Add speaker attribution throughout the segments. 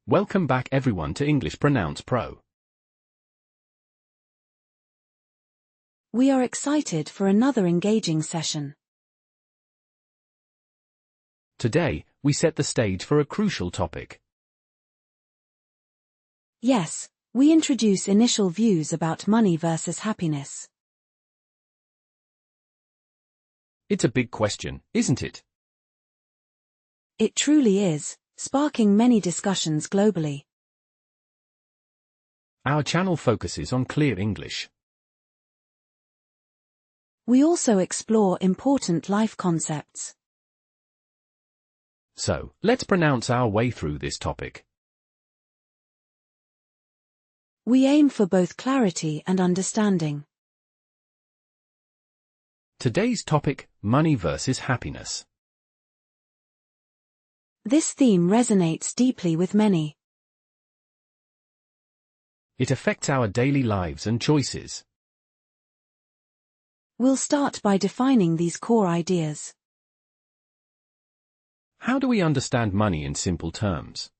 Speaker 1: Welcome back everyone to English Pronounce Pro.
Speaker 2: We are excited for another engaging session.
Speaker 1: Today, we set the stage for a crucial topic.
Speaker 2: Yes, we introduce initial views about money versus happiness.
Speaker 1: It's a big question, isn't it?
Speaker 2: It truly is, sparking many discussions globally.
Speaker 1: Our channel focuses on clear English.
Speaker 2: We also explore important life concepts.
Speaker 1: So, let's pronounce our way through this topic.
Speaker 2: We aim for both clarity and understanding.
Speaker 1: Today's topic, money versus happiness.
Speaker 2: This theme resonates deeply with many.
Speaker 1: It affects our daily lives and choices.
Speaker 2: We'll start by defining these core ideas.
Speaker 1: How do we understand money in simple terms?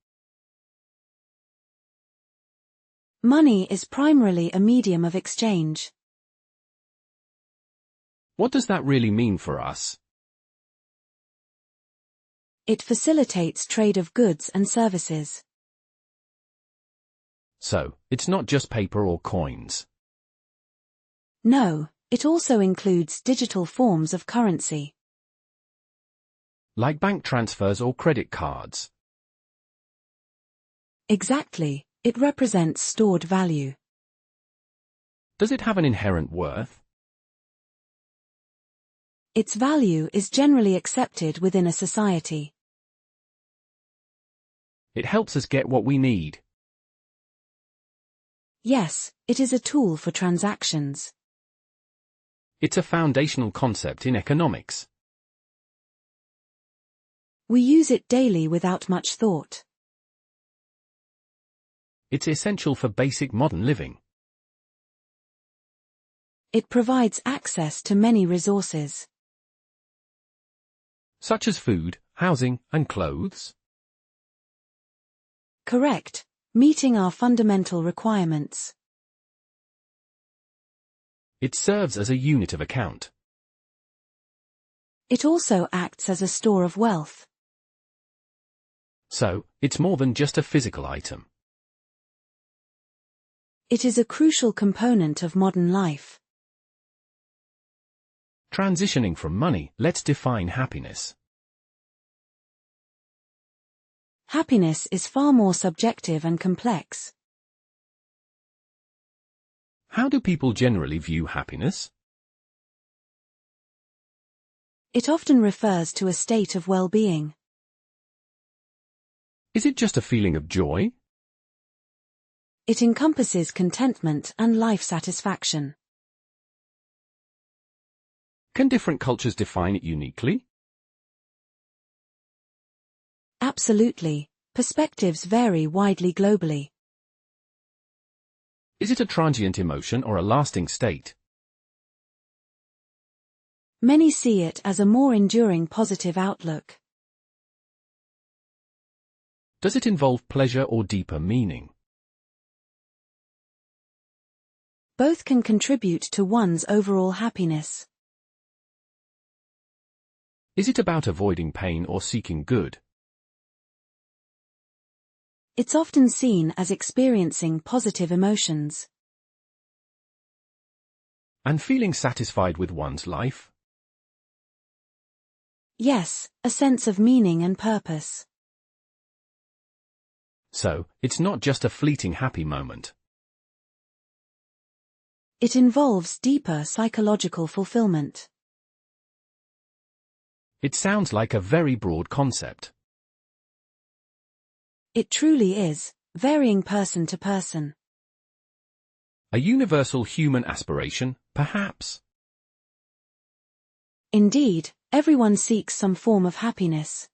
Speaker 2: Money is primarily a medium of exchange.
Speaker 1: What does that really mean for us?
Speaker 2: It facilitates trade of goods and services.
Speaker 1: So, it's not just paper or coins.
Speaker 2: No, it also includes digital forms of currency.
Speaker 1: Like bank transfers or credit cards.
Speaker 2: Exactly, it represents stored value.
Speaker 1: Does it have an inherent worth?
Speaker 2: Its value is generally accepted within a society.
Speaker 1: It helps us get what we need.
Speaker 2: Yes, it is a tool for transactions.
Speaker 1: It's a foundational concept in economics.
Speaker 2: We use it daily without much thought.
Speaker 1: It's essential for basic modern living.
Speaker 2: It provides access to many resources.
Speaker 1: Such as food, housing, and clothes.
Speaker 2: Correct, meeting our fundamental requirements.
Speaker 1: It serves as a unit of account.
Speaker 2: It also acts as a store of wealth.
Speaker 1: So, it's more than just a physical item.
Speaker 2: It is a crucial component of modern life.
Speaker 1: Transitioning from money, let's define happiness.
Speaker 2: Happiness is far more subjective and complex.
Speaker 1: How do people generally view happiness?
Speaker 2: It often refers to a state of well-being.
Speaker 1: Is it just a feeling of joy?
Speaker 2: It encompasses contentment and life satisfaction.
Speaker 1: Can different cultures define it uniquely?
Speaker 2: Absolutely, perspectives vary widely globally.
Speaker 1: Is it a transient emotion or a lasting state?
Speaker 2: Many see it as a more enduring positive outlook.
Speaker 1: Does it involve pleasure or deeper meaning?
Speaker 2: Both can contribute to one's overall happiness.
Speaker 1: Is it about avoiding pain or seeking good?
Speaker 2: It's often seen as experiencing positive emotions.
Speaker 1: And feeling satisfied with one's life?
Speaker 2: Yes, a sense of meaning and purpose.
Speaker 1: So, it's not just a fleeting happy moment.
Speaker 2: It involves deeper psychological fulfillment.
Speaker 1: It sounds like a very broad concept.
Speaker 2: It truly is, varying person to person.
Speaker 1: A universal human aspiration, perhaps?
Speaker 2: Indeed, everyone seeks some form of happiness.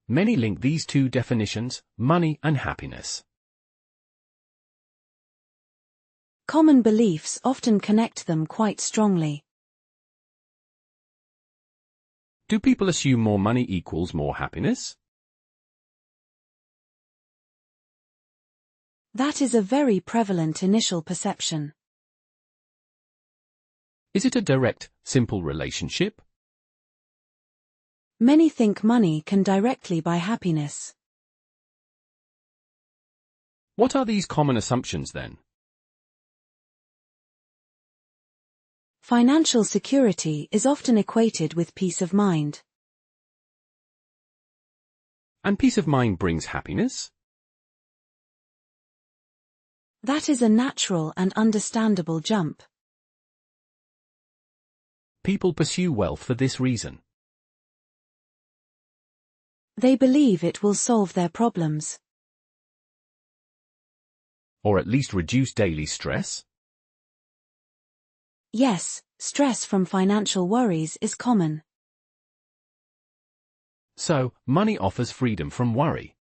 Speaker 1: Many link these two definitions, money and happiness.
Speaker 2: Common beliefs often connect them quite strongly.
Speaker 1: Do people assume more money equals more happiness?
Speaker 2: That is a very prevalent initial perception.
Speaker 1: Is it a direct, simple relationship?
Speaker 2: Many think money can directly buy happiness.
Speaker 1: What are these common assumptions then?
Speaker 2: Financial security is often equated with peace of mind.
Speaker 1: And peace of mind brings happiness?
Speaker 2: That is a natural and understandable jump.
Speaker 1: People pursue wealth for this reason.
Speaker 2: They believe it will solve their problems.
Speaker 1: Or at least reduce daily stress?
Speaker 2: Yes, stress from financial worries is common.
Speaker 1: So, money offers freedom from worry.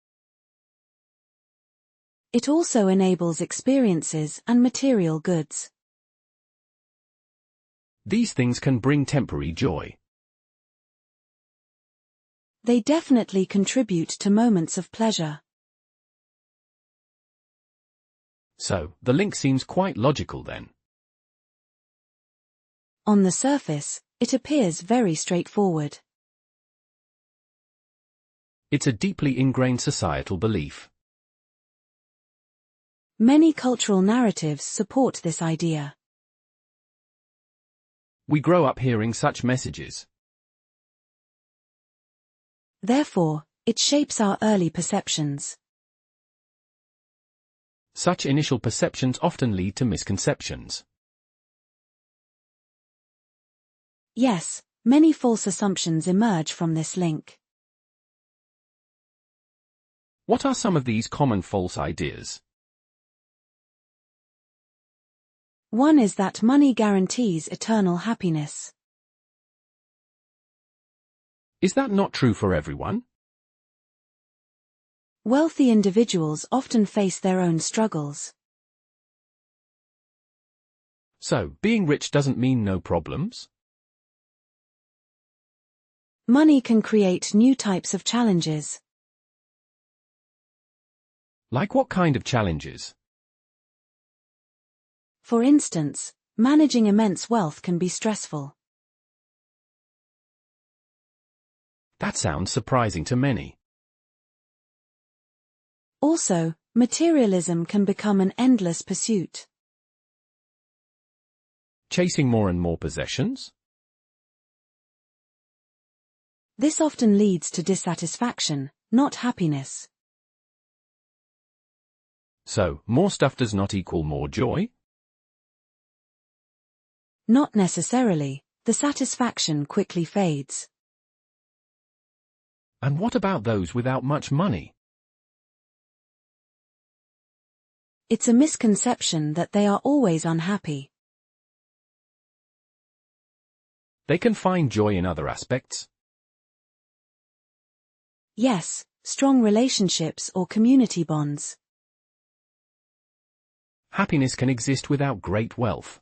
Speaker 2: It also enables experiences and material goods.
Speaker 1: These things can bring temporary joy.
Speaker 2: They definitely contribute to moments of pleasure.
Speaker 1: So, the link seems quite logical then.
Speaker 2: On the surface, it appears very straightforward.
Speaker 1: It's a deeply ingrained societal belief.
Speaker 2: Many cultural narratives support this idea.
Speaker 1: We grow up hearing such messages.
Speaker 2: Therefore, it shapes our early perceptions.
Speaker 1: Such initial perceptions often lead to misconceptions.
Speaker 2: Yes, many false assumptions emerge from this link.
Speaker 1: What are some of these common false ideas?
Speaker 2: One is that money guarantees eternal happiness.
Speaker 1: Is that not true for everyone?
Speaker 2: Wealthy individuals often face their own struggles.
Speaker 1: So, being rich doesn't mean no problems?
Speaker 2: Money can create new types of challenges.
Speaker 1: Like what kind of challenges?
Speaker 2: For instance, managing immense wealth can be stressful.
Speaker 1: That sounds surprising to many.
Speaker 2: Also, materialism can become an endless pursuit.
Speaker 1: Chasing more and more possessions?
Speaker 2: This often leads to dissatisfaction, not happiness.
Speaker 1: So, more stuff does not equal more joy?
Speaker 2: Not necessarily. The satisfaction quickly fades.
Speaker 1: And what about those without much money?
Speaker 2: It's a misconception that they are always unhappy.
Speaker 1: They can find joy in other aspects.
Speaker 2: Yes, strong relationships or community bonds.
Speaker 1: Happiness can exist without great wealth.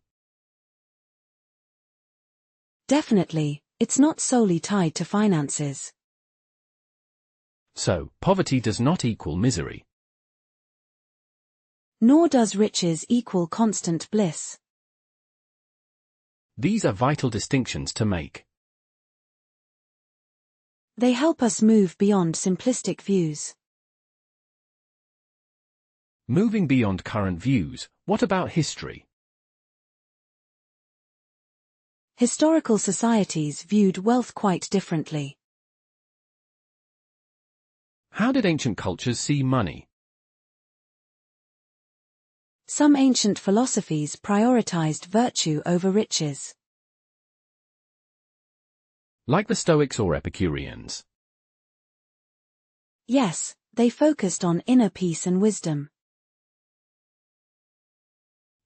Speaker 2: Definitely, it's not solely tied to finances.
Speaker 1: So, poverty does not equal misery.
Speaker 2: Nor does riches equal constant bliss.
Speaker 1: These are vital distinctions to make.
Speaker 2: They help us move beyond simplistic views.
Speaker 1: Moving beyond current views, what about history?
Speaker 2: Historical societies viewed wealth quite differently.
Speaker 1: How did ancient cultures see money?
Speaker 2: Some ancient philosophies prioritized virtue over riches.
Speaker 1: Like the Stoics or Epicureans?
Speaker 2: Yes, they focused on inner peace and wisdom.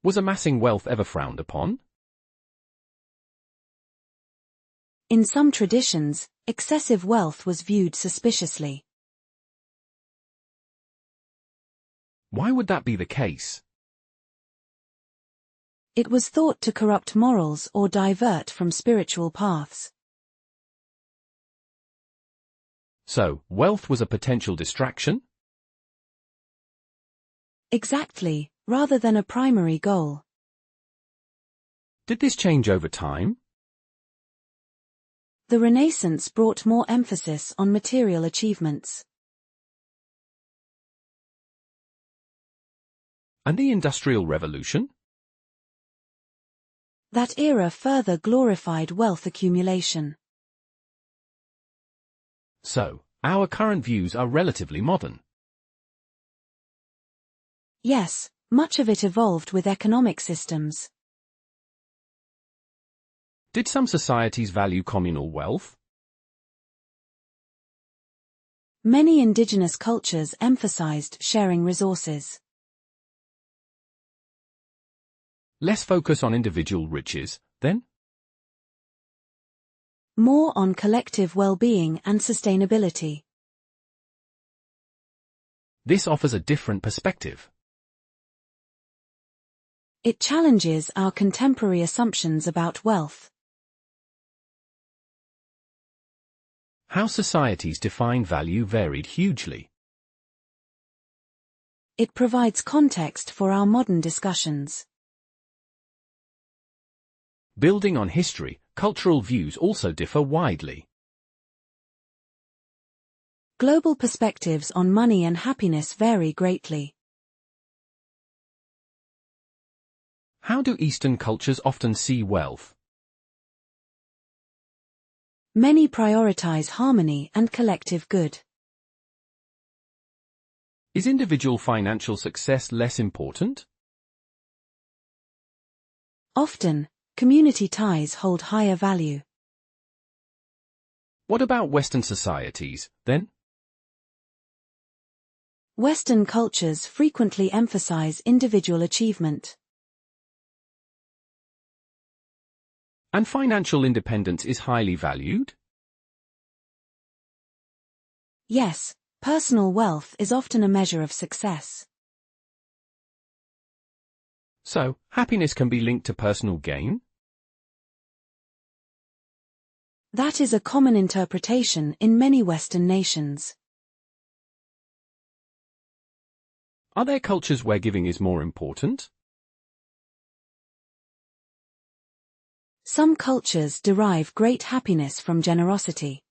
Speaker 1: Was amassing wealth ever frowned upon?
Speaker 2: In some traditions, excessive wealth was viewed suspiciously.
Speaker 1: Why would that be the case?
Speaker 2: It was thought to corrupt morals or divert from spiritual paths.
Speaker 1: So, wealth was a potential distraction?
Speaker 2: Exactly, rather than a primary goal.
Speaker 1: Did this change over time?
Speaker 2: The Renaissance brought more emphasis on material achievements.
Speaker 1: And the Industrial Revolution?
Speaker 2: That era further glorified wealth accumulation.
Speaker 1: So, our current views are relatively modern.
Speaker 2: Yes, much of it evolved with economic systems.
Speaker 1: Did some societies value communal wealth?
Speaker 2: Many indigenous cultures emphasized sharing resources.
Speaker 1: Less focus on individual riches, then?
Speaker 2: More on collective well-being and sustainability.
Speaker 1: This offers a different perspective.
Speaker 2: It challenges our contemporary assumptions about wealth.
Speaker 1: How societies define value varied hugely.
Speaker 2: It provides context for our modern discussions.
Speaker 1: Building on history, cultural views also differ widely.
Speaker 2: Global perspectives on money and happiness vary greatly.
Speaker 1: How do Eastern cultures often see wealth?
Speaker 2: Many prioritize harmony and collective good.
Speaker 1: Is individual financial success less important?
Speaker 2: Often, community ties hold higher value.
Speaker 1: What about Western societies, then?
Speaker 2: Western cultures frequently emphasize individual achievement.
Speaker 1: And financial independence is highly valued?
Speaker 2: Yes, personal wealth is often a measure of success.
Speaker 1: So, happiness can be linked to personal gain?
Speaker 2: That is a common interpretation in many Western nations.
Speaker 1: Are there cultures where giving is more important?
Speaker 2: Some cultures derive great happiness from generosity.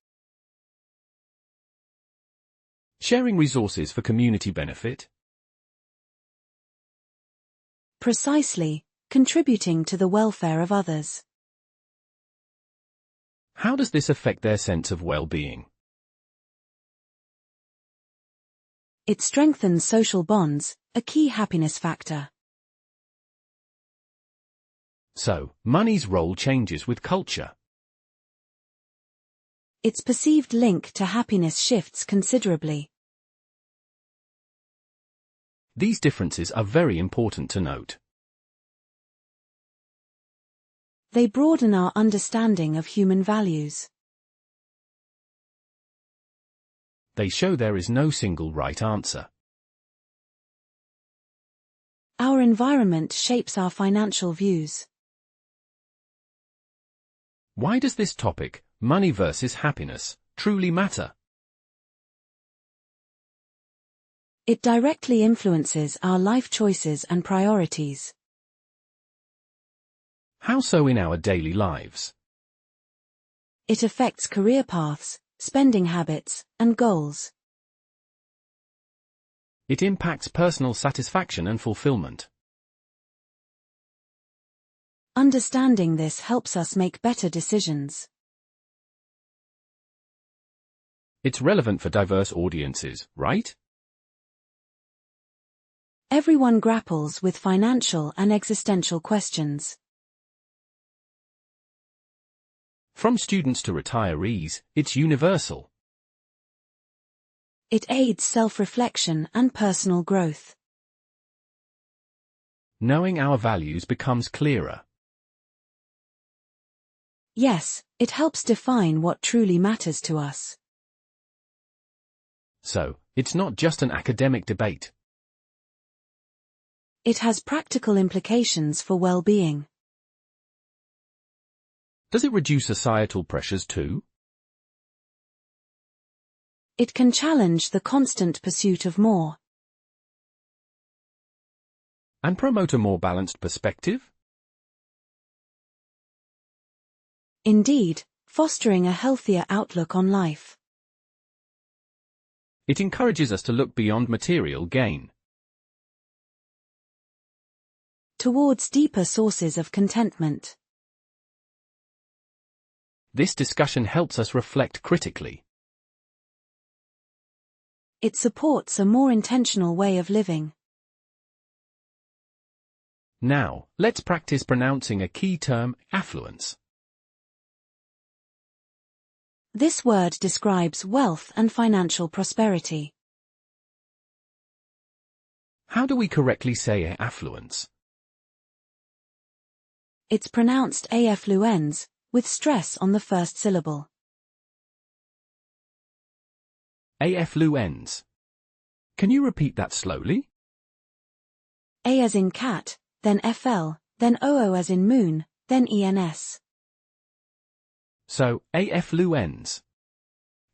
Speaker 1: Sharing resources for community benefit?
Speaker 2: Precisely, contributing to the welfare of others.
Speaker 1: How does this affect their sense of well-being?
Speaker 2: It strengthens social bonds, a key happiness factor.
Speaker 1: So, money's role changes with culture.
Speaker 2: Its perceived link to happiness shifts considerably.
Speaker 1: These differences are very important to note.
Speaker 2: They broaden our understanding of human values.
Speaker 1: They show there is no single right answer.
Speaker 2: Our environment shapes our financial views.
Speaker 1: Why does this topic, money versus happiness, truly matter?
Speaker 2: It directly influences our life choices and priorities.
Speaker 1: How so in our daily lives?
Speaker 2: It affects career paths, spending habits, and goals.
Speaker 1: It impacts personal satisfaction and fulfillment.
Speaker 2: Understanding this helps us make better decisions.
Speaker 1: It's relevant for diverse audiences, right?
Speaker 2: Everyone grapples with financial and existential questions.
Speaker 1: From students to retirees, it's universal.
Speaker 2: It aids self-reflection and personal growth.
Speaker 1: Knowing our values becomes clearer.
Speaker 2: Yes, it helps define what truly matters to us.
Speaker 1: So, it's not just an academic debate.
Speaker 2: It has practical implications for well-being.
Speaker 1: Does it reduce societal pressures too?
Speaker 2: It can challenge the constant pursuit of more.
Speaker 1: and promote a more balanced perspective?
Speaker 2: Indeed, fostering a healthier outlook on life.
Speaker 1: It encourages us to look beyond material gain
Speaker 2: towards deeper sources of contentment.
Speaker 1: This discussion helps us reflect critically.
Speaker 2: It supports a more intentional way of living.
Speaker 1: Now, let's practice pronouncing a key term, affluence.
Speaker 2: This word describes wealth and financial prosperity.
Speaker 1: How do we correctly say affluence?
Speaker 2: It's pronounced affluens, with stress on the first syllable.
Speaker 1: Affluens. Can you repeat that slowly?
Speaker 2: A as in cat, then FL, then OO as in moon, then ENS.
Speaker 1: So, affluens.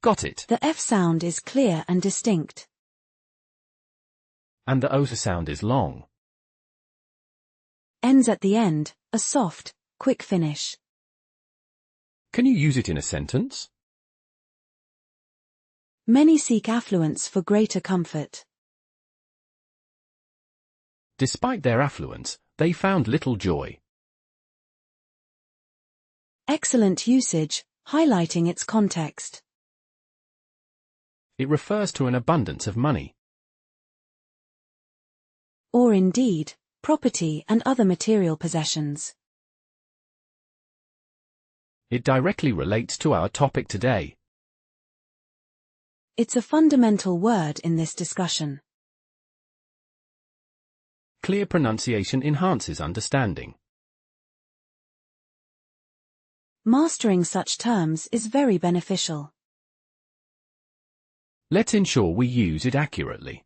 Speaker 1: Got it.
Speaker 2: The F sound is clear and distinct.
Speaker 1: And the O sound is long.
Speaker 2: Ends at the end, a soft, quick finish.
Speaker 1: Can you use it in a sentence?
Speaker 2: Many seek affluence for greater comfort.
Speaker 1: Despite their affluence, they found little joy.
Speaker 2: Excellent usage, highlighting its context.
Speaker 1: It refers to an abundance of money.
Speaker 2: Or indeed, property and other material possessions.
Speaker 1: It directly relates to our topic today.
Speaker 2: It's a fundamental word in this discussion.
Speaker 1: Clear pronunciation enhances understanding.
Speaker 2: Mastering such terms is very beneficial.
Speaker 1: Let's ensure we use it accurately.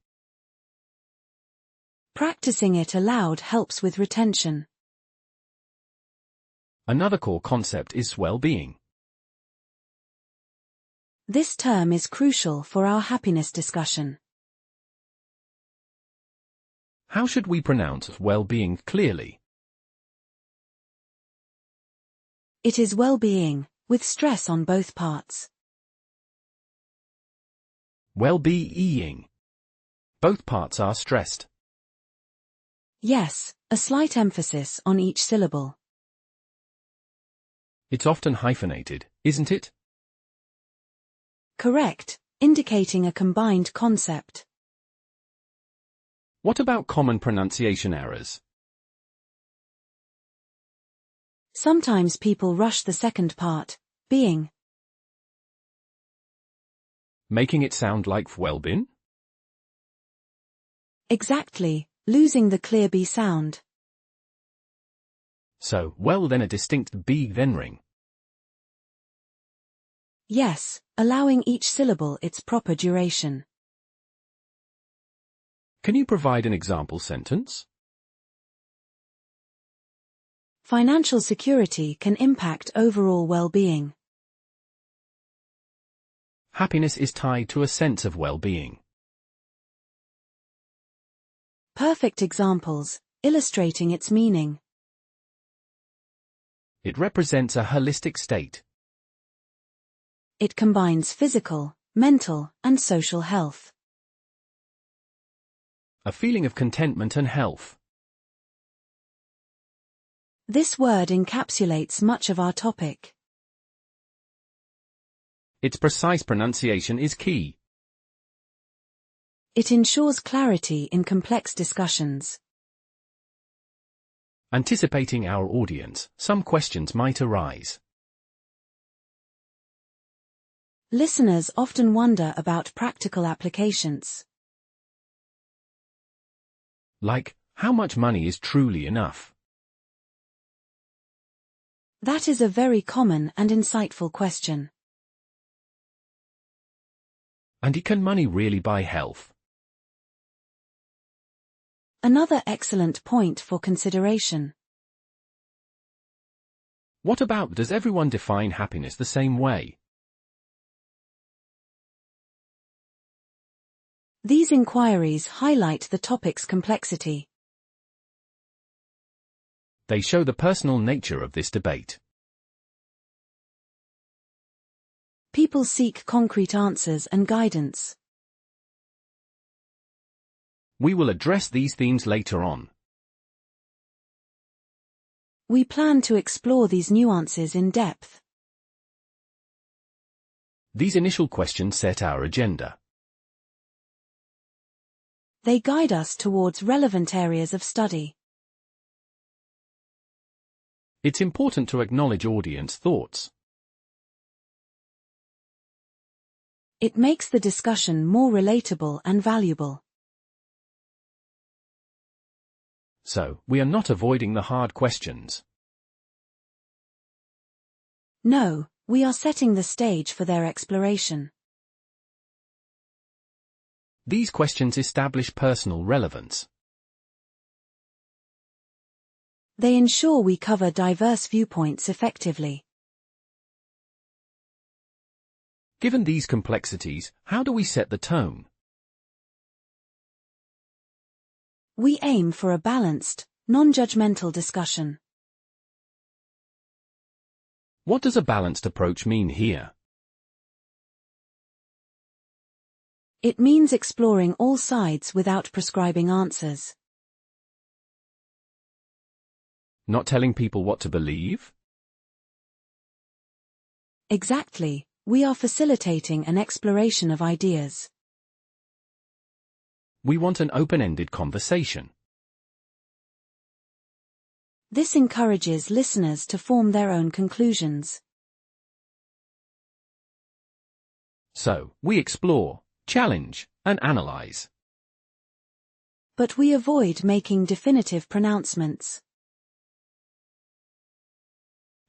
Speaker 2: Practicing it aloud helps with retention.
Speaker 1: Another core concept is well-being.
Speaker 2: This term is crucial for our happiness discussion.
Speaker 1: How should we pronounce well-being clearly?
Speaker 2: It is well-being, with stress on both parts.
Speaker 1: Well-being. Both parts are stressed.
Speaker 2: Yes, a slight emphasis on each syllable.
Speaker 1: It's often hyphenated, isn't it?
Speaker 2: Correct, indicating a combined concept.
Speaker 1: What about common pronunciation errors?
Speaker 2: Sometimes people rush the second part, being,
Speaker 1: Making it sound like well-being?
Speaker 2: exactly, losing the clear B sound.
Speaker 1: So, well then a distinct B then ring.
Speaker 2: Yes, allowing each syllable its proper duration.
Speaker 1: Can you provide an example sentence?
Speaker 2: Financial security can impact overall well-being.
Speaker 1: Happiness is tied to a sense of well-being.
Speaker 2: Perfect examples, illustrating its meaning.
Speaker 1: It represents a holistic state.
Speaker 2: It combines physical, mental, and social health.
Speaker 1: A feeling of contentment and health.
Speaker 2: This word encapsulates much of our topic.
Speaker 1: Its precise pronunciation is key.
Speaker 2: It ensures clarity in complex discussions.
Speaker 1: Anticipating our audience, some questions might arise.
Speaker 2: Listeners often wonder about practical applications.
Speaker 1: Like, how much money is truly enough?
Speaker 2: That is a very common and insightful question.
Speaker 1: And can money really buy health?
Speaker 2: Another excellent point for consideration.
Speaker 1: What about, does everyone define happiness the same way?
Speaker 2: These inquiries highlight the topic's complexity.
Speaker 1: They show the personal nature of this debate.
Speaker 2: People seek concrete answers and guidance.
Speaker 1: We will address these themes later on.
Speaker 2: We plan to explore these nuances in depth.
Speaker 1: These initial questions set our agenda.
Speaker 2: They guide us towards relevant areas of study.
Speaker 1: It's important to acknowledge audience thoughts.
Speaker 2: It makes the discussion more relatable and valuable.
Speaker 1: So, we are not avoiding the hard questions.
Speaker 2: No, we are setting the stage for their exploration.
Speaker 1: These questions establish personal relevance.
Speaker 2: They ensure we cover diverse viewpoints effectively.
Speaker 1: Given these complexities, how do we set the tone?
Speaker 2: We aim for a balanced, non-judgmental discussion.
Speaker 1: What does a balanced approach mean here?
Speaker 2: It means exploring all sides without prescribing answers.
Speaker 1: Not telling people what to believe?
Speaker 2: Exactly, we are facilitating an exploration of ideas.
Speaker 1: We want an open-ended conversation.
Speaker 2: This encourages listeners to form their own conclusions.
Speaker 1: So, we explore, challenge, and analyze.
Speaker 2: But we avoid making definitive pronouncements.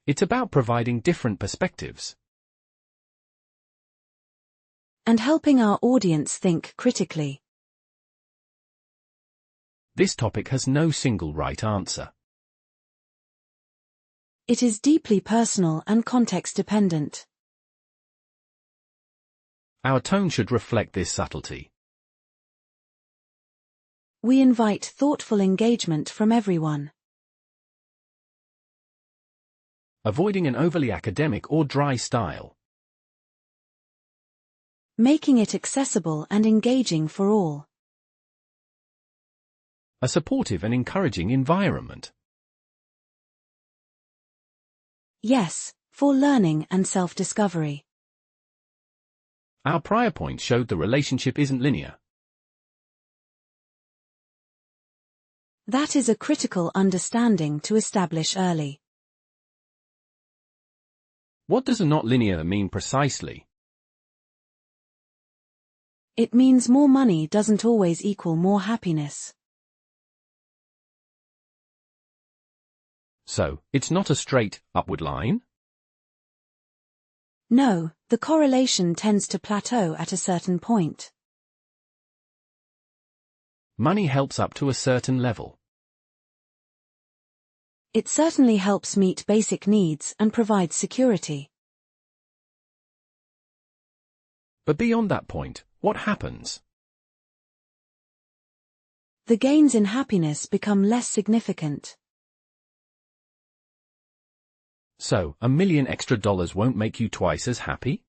Speaker 1: It's about providing different perspectives.
Speaker 2: And helping our audience think critically.
Speaker 1: This topic has no single right answer.
Speaker 2: It is deeply personal and context-dependent.
Speaker 1: Our tone should reflect this subtlety.
Speaker 2: We invite thoughtful engagement from everyone.
Speaker 1: Avoiding an overly academic or dry style.
Speaker 2: Making it accessible and engaging for all.
Speaker 1: A supportive and encouraging environment.
Speaker 2: Yes, for learning and self-discovery.
Speaker 1: Our prior point showed the relationship isn't linear.
Speaker 2: That is a critical understanding to establish early.
Speaker 1: What does a not linear mean precisely?
Speaker 2: It means more money doesn't always equal more happiness.
Speaker 1: So, it's not a straight, upward line?
Speaker 2: No, the correlation tends to plateau at a certain point.
Speaker 1: Money helps up to a certain level.
Speaker 2: It certainly helps meet basic needs and provides security.
Speaker 1: But beyond that point, what happens?
Speaker 2: The gains in happiness become less significant.
Speaker 1: So, $1 million extra won't make you twice as happy?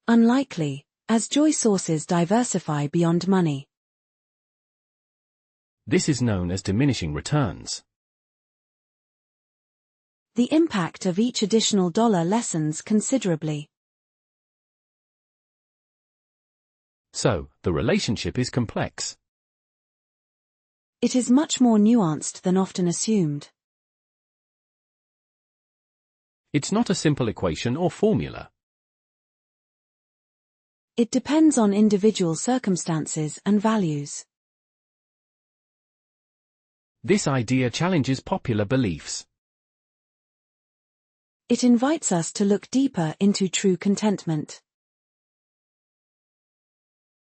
Speaker 2: Unlikely, as joy sources diversify beyond money.
Speaker 1: This is known as diminishing returns.
Speaker 2: The impact of each additional dollar lessens considerably.
Speaker 1: So, the relationship is complex.
Speaker 2: It is much more nuanced than often assumed.
Speaker 1: It's not a simple equation or formula.
Speaker 2: It depends on individual circumstances and values.
Speaker 1: This idea challenges popular beliefs.
Speaker 2: It invites us to look deeper into true contentment.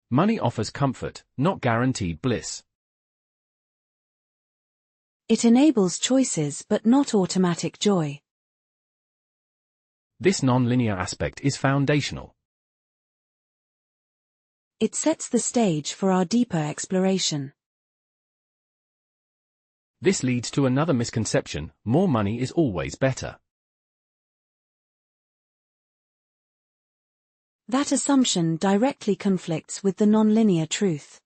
Speaker 1: Money offers comfort, not guaranteed bliss.
Speaker 2: It enables choices but not automatic joy.
Speaker 1: This non-linear aspect is foundational.
Speaker 2: It sets the stage for our deeper exploration.
Speaker 1: This leads to another misconception: more money is always better.
Speaker 2: That assumption directly conflicts with the nonlinear truth.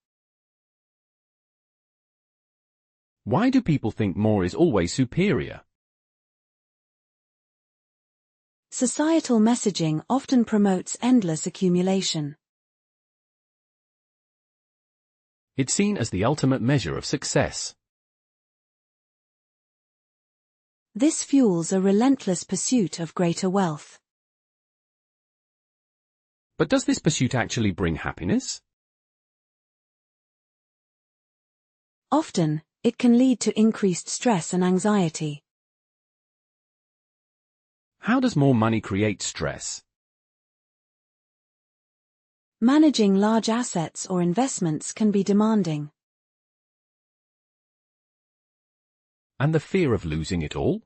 Speaker 1: Why do people think more is always superior?
Speaker 2: Societal messaging often promotes endless accumulation.
Speaker 1: It's seen as the ultimate measure of success.
Speaker 2: This fuels a relentless pursuit of greater wealth.
Speaker 1: But does this pursuit actually bring happiness?
Speaker 2: Often, it can lead to increased stress and anxiety.
Speaker 1: How does more money create stress?
Speaker 2: Managing large assets or investments can be demanding.
Speaker 1: And the fear of losing it all?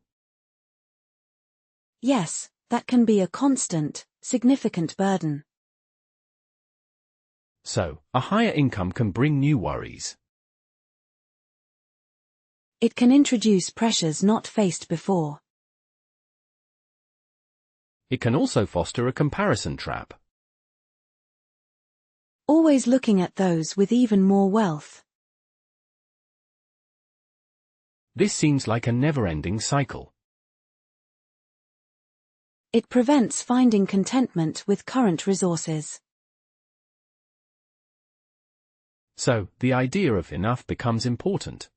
Speaker 2: Yes, that can be a constant, significant burden.
Speaker 1: So, a higher income can bring new worries.
Speaker 2: It can introduce pressures not faced before.
Speaker 1: It can also foster a comparison trap.
Speaker 2: Always looking at those with even more wealth.
Speaker 1: This seems like a never-ending cycle.
Speaker 2: It prevents finding contentment with current resources.
Speaker 1: So, the idea of enough becomes important.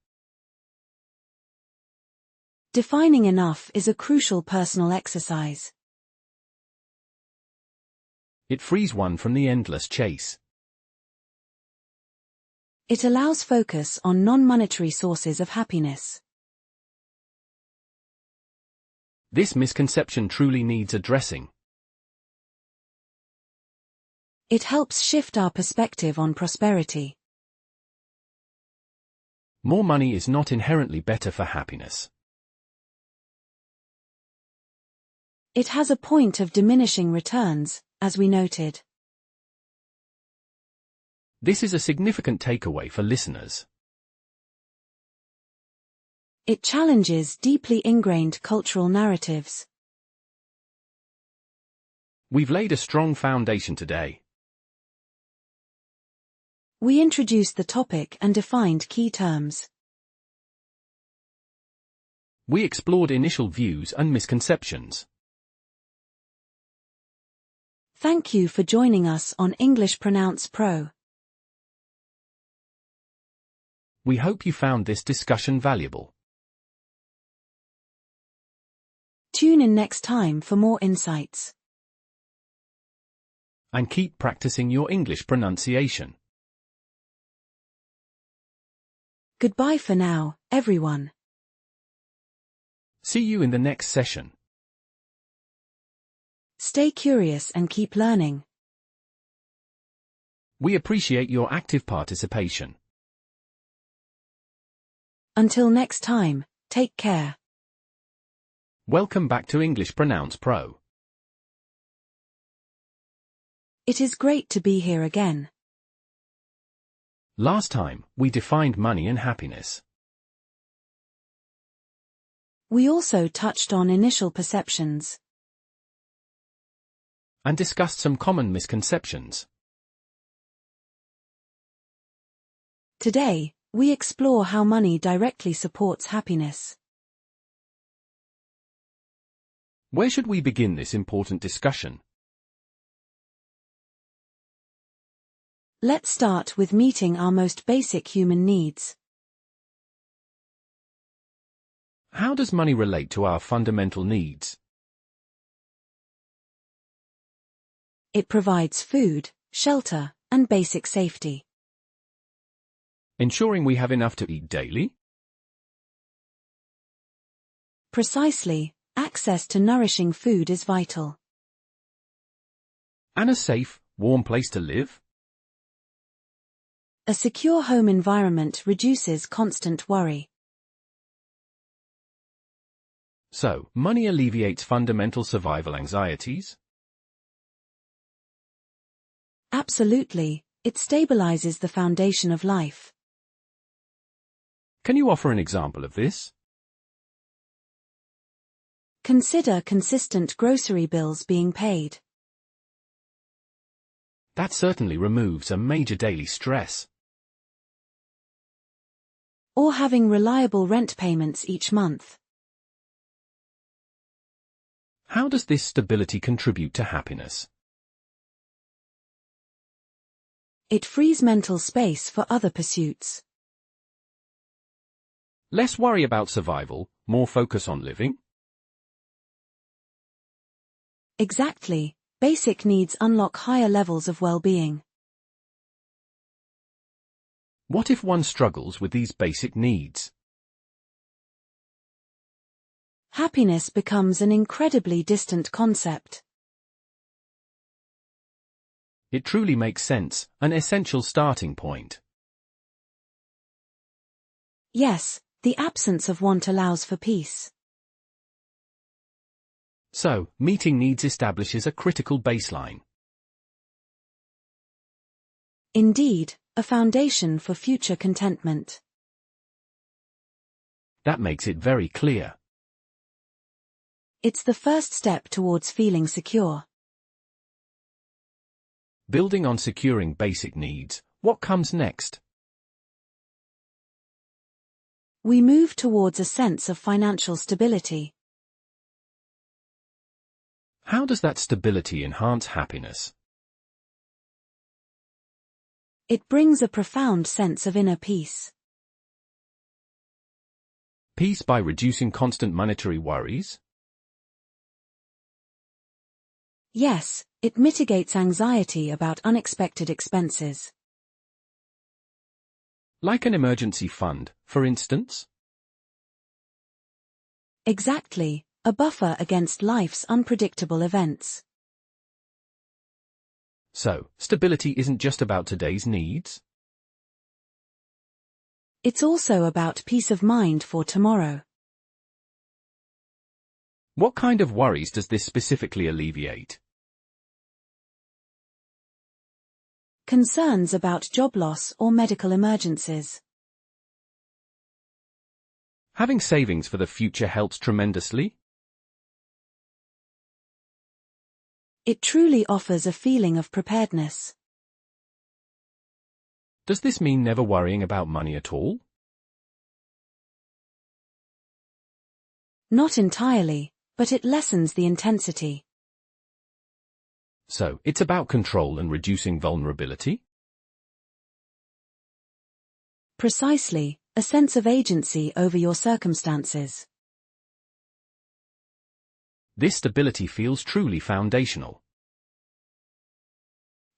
Speaker 2: Defining enough is a crucial personal exercise.
Speaker 1: It frees one from the endless chase.
Speaker 2: It allows focus on non-monetary sources of happiness.
Speaker 1: This misconception truly needs addressing.
Speaker 2: It helps shift our perspective on prosperity.
Speaker 1: More money is not inherently better for happiness.
Speaker 2: It has a point of diminishing returns, as we noted.
Speaker 1: This is a significant takeaway for listeners.
Speaker 2: It challenges deeply ingrained cultural narratives.
Speaker 1: We've laid a strong foundation today.
Speaker 2: We introduced the topic and defined key terms.
Speaker 1: We explored initial views and misconceptions.
Speaker 2: Thank you for joining us on English Pronounce Pro.
Speaker 1: We hope you found this discussion valuable.
Speaker 2: Tune in next time for more insights.
Speaker 1: And keep practicing your English pronunciation.
Speaker 2: Goodbye for now, everyone.
Speaker 1: See you in the next session.
Speaker 2: Stay curious and keep learning.
Speaker 1: We appreciate your active participation.
Speaker 2: Until next time, take care.
Speaker 1: Welcome back to English Pronounce Pro.
Speaker 2: It is great to be here again.
Speaker 1: Last time, we defined money and happiness.
Speaker 2: We also touched on initial perceptions.
Speaker 1: And discussed some common misconceptions.
Speaker 2: Today, we explore how money directly supports happiness.
Speaker 1: Where should we begin this important discussion?
Speaker 2: Let's start with meeting our most basic human needs.
Speaker 1: How does money relate to our fundamental needs?
Speaker 2: It provides food, shelter, and basic safety.
Speaker 1: Ensuring we have enough to eat daily?
Speaker 2: Precisely, access to nourishing food is vital.
Speaker 1: And a safe, warm place to live?
Speaker 2: A secure home environment reduces constant worry.
Speaker 1: So, money alleviates fundamental survival anxieties?
Speaker 2: Absolutely, it stabilizes the foundation of life.
Speaker 1: Can you offer an example of this?
Speaker 2: Consider consistent grocery bills being paid.
Speaker 1: That certainly removes a major daily stress.
Speaker 2: Or having reliable rent payments each month.
Speaker 1: How does this stability contribute to happiness?
Speaker 2: It frees mental space for other pursuits.
Speaker 1: Less worry about survival, more focus on living?
Speaker 2: Exactly. Basic needs unlock higher levels of well-being.
Speaker 1: What if one struggles with these basic needs?
Speaker 2: Happiness becomes an incredibly distant concept.
Speaker 1: It truly makes sense, an essential starting point.
Speaker 2: Yes, the absence of want allows for peace.
Speaker 1: So, meeting needs establishes a critical baseline.
Speaker 2: Indeed, a foundation for future contentment.
Speaker 1: That makes it very clear.
Speaker 2: It's the first step towards feeling secure.
Speaker 1: Building on securing basic needs, what comes next?
Speaker 2: We move towards a sense of financial stability.
Speaker 1: How does that stability enhance happiness?
Speaker 2: It brings a profound sense of inner peace.
Speaker 1: Peace by reducing constant monetary worries?
Speaker 2: Yes, it mitigates anxiety about unexpected expenses.
Speaker 1: Like an emergency fund, for instance?
Speaker 2: Exactly, a buffer against life's unpredictable events.
Speaker 1: So, stability isn't just about today's needs?
Speaker 2: It's also about peace of mind for tomorrow.
Speaker 1: What kind of worries does this specifically alleviate?
Speaker 2: Concerns about job loss or medical emergencies.
Speaker 1: Having savings for the future helps tremendously?
Speaker 2: It truly offers a feeling of preparedness.
Speaker 1: Does this mean never worrying about money at all?
Speaker 2: Not entirely, but it lessens the intensity.
Speaker 1: So, it's about control and reducing vulnerability?
Speaker 2: Precisely, a sense of agency over your circumstances.
Speaker 1: This stability feels truly foundational.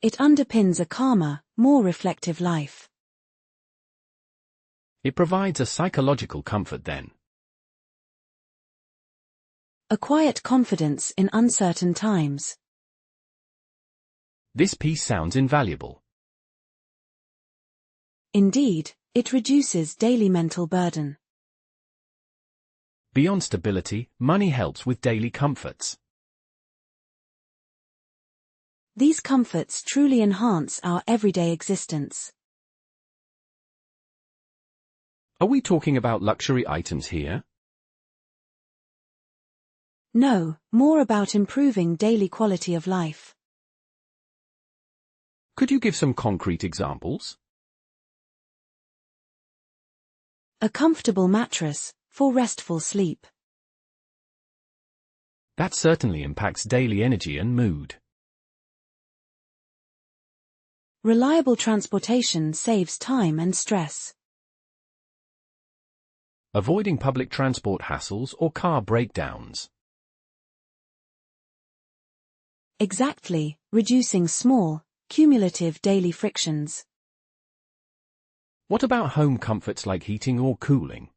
Speaker 2: It underpins a calmer, more reflective life.
Speaker 1: It provides a psychological comfort then.
Speaker 2: A quiet confidence in uncertain times.
Speaker 1: This peace sounds invaluable.
Speaker 2: Indeed, it reduces daily mental burden.
Speaker 1: Beyond stability, money helps with daily comforts.
Speaker 2: These comforts truly enhance our everyday existence.
Speaker 1: Are we talking about luxury items here?
Speaker 2: No, more about improving daily quality of life.
Speaker 1: Could you give some concrete examples?
Speaker 2: A comfortable mattress, for restful sleep.
Speaker 1: That certainly impacts daily energy and mood.
Speaker 2: Reliable transportation saves time and stress.
Speaker 1: Avoiding public transport hassles or car breakdowns.
Speaker 2: Exactly, reducing small, cumulative daily frictions.
Speaker 1: What about home comforts like heating or cooling?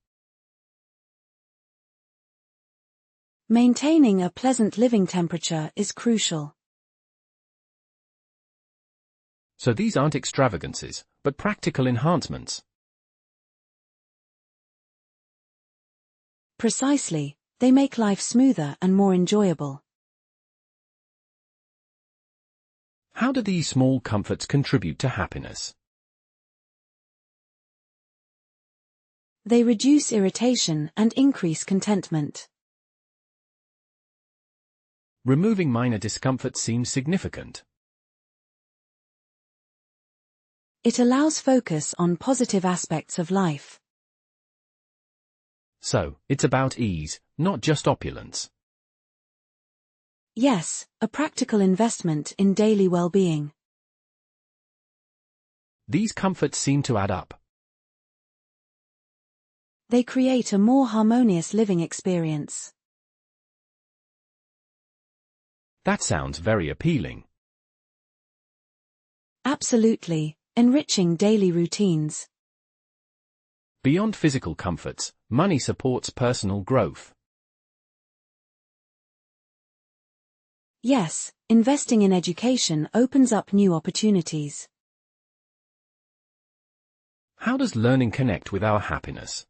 Speaker 2: Maintaining a pleasant living temperature is crucial.
Speaker 1: So these aren't extravagances, but practical enhancements.
Speaker 2: Precisely, they make life smoother and more enjoyable.
Speaker 1: How do these small comforts contribute to happiness?
Speaker 2: They reduce irritation and increase contentment.
Speaker 1: Removing minor discomfort seems significant.
Speaker 2: It allows focus on positive aspects of life.
Speaker 1: So, it's about ease, not just opulence.
Speaker 2: Yes, a practical investment in daily well-being.
Speaker 1: These comforts seem to add up.
Speaker 2: They create a more harmonious living experience.
Speaker 1: That sounds very appealing.
Speaker 2: Absolutely, enriching daily routines.
Speaker 1: Beyond physical comforts, money supports personal growth.
Speaker 2: Yes, investing in education opens up new opportunities.
Speaker 1: How does learning connect with our happiness?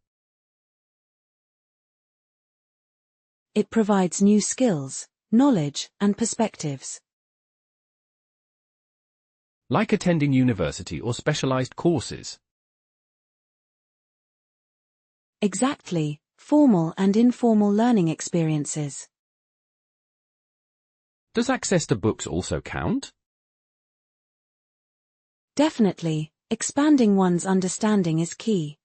Speaker 2: It provides new skills, knowledge, and perspectives.
Speaker 1: Like attending university or specialized courses.
Speaker 2: Exactly, formal and informal learning experiences.
Speaker 1: Does access to books also count?
Speaker 2: Definitely, expanding one's understanding is key.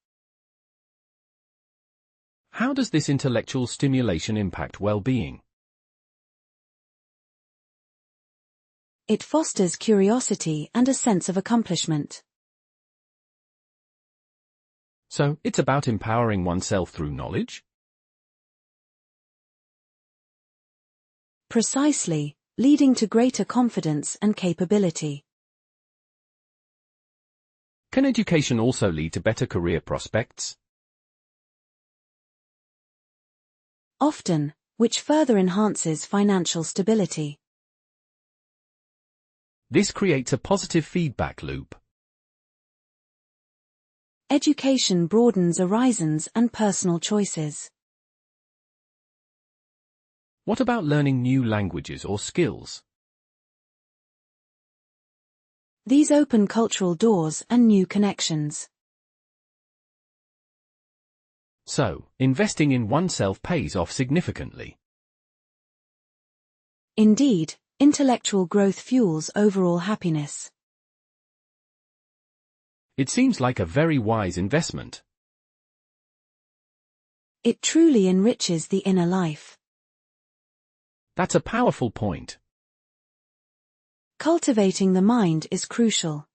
Speaker 1: How does this intellectual stimulation impact well-being?
Speaker 2: It fosters curiosity and a sense of accomplishment.
Speaker 1: So, it's about empowering oneself through knowledge?
Speaker 2: Precisely, leading to greater confidence and capability.
Speaker 1: Can education also lead to better career prospects?
Speaker 2: Often, which further enhances financial stability.
Speaker 1: This creates a positive feedback loop.
Speaker 2: Education broadens horizons and personal choices.
Speaker 1: What about learning new languages or skills?
Speaker 2: These open cultural doors and new connections.
Speaker 1: So, investing in oneself pays off significantly.
Speaker 2: Indeed, intellectual growth fuels overall happiness.
Speaker 1: It seems like a very wise investment.
Speaker 2: It truly enriches the inner life.
Speaker 1: That's a powerful point.
Speaker 2: Cultivating the mind is crucial.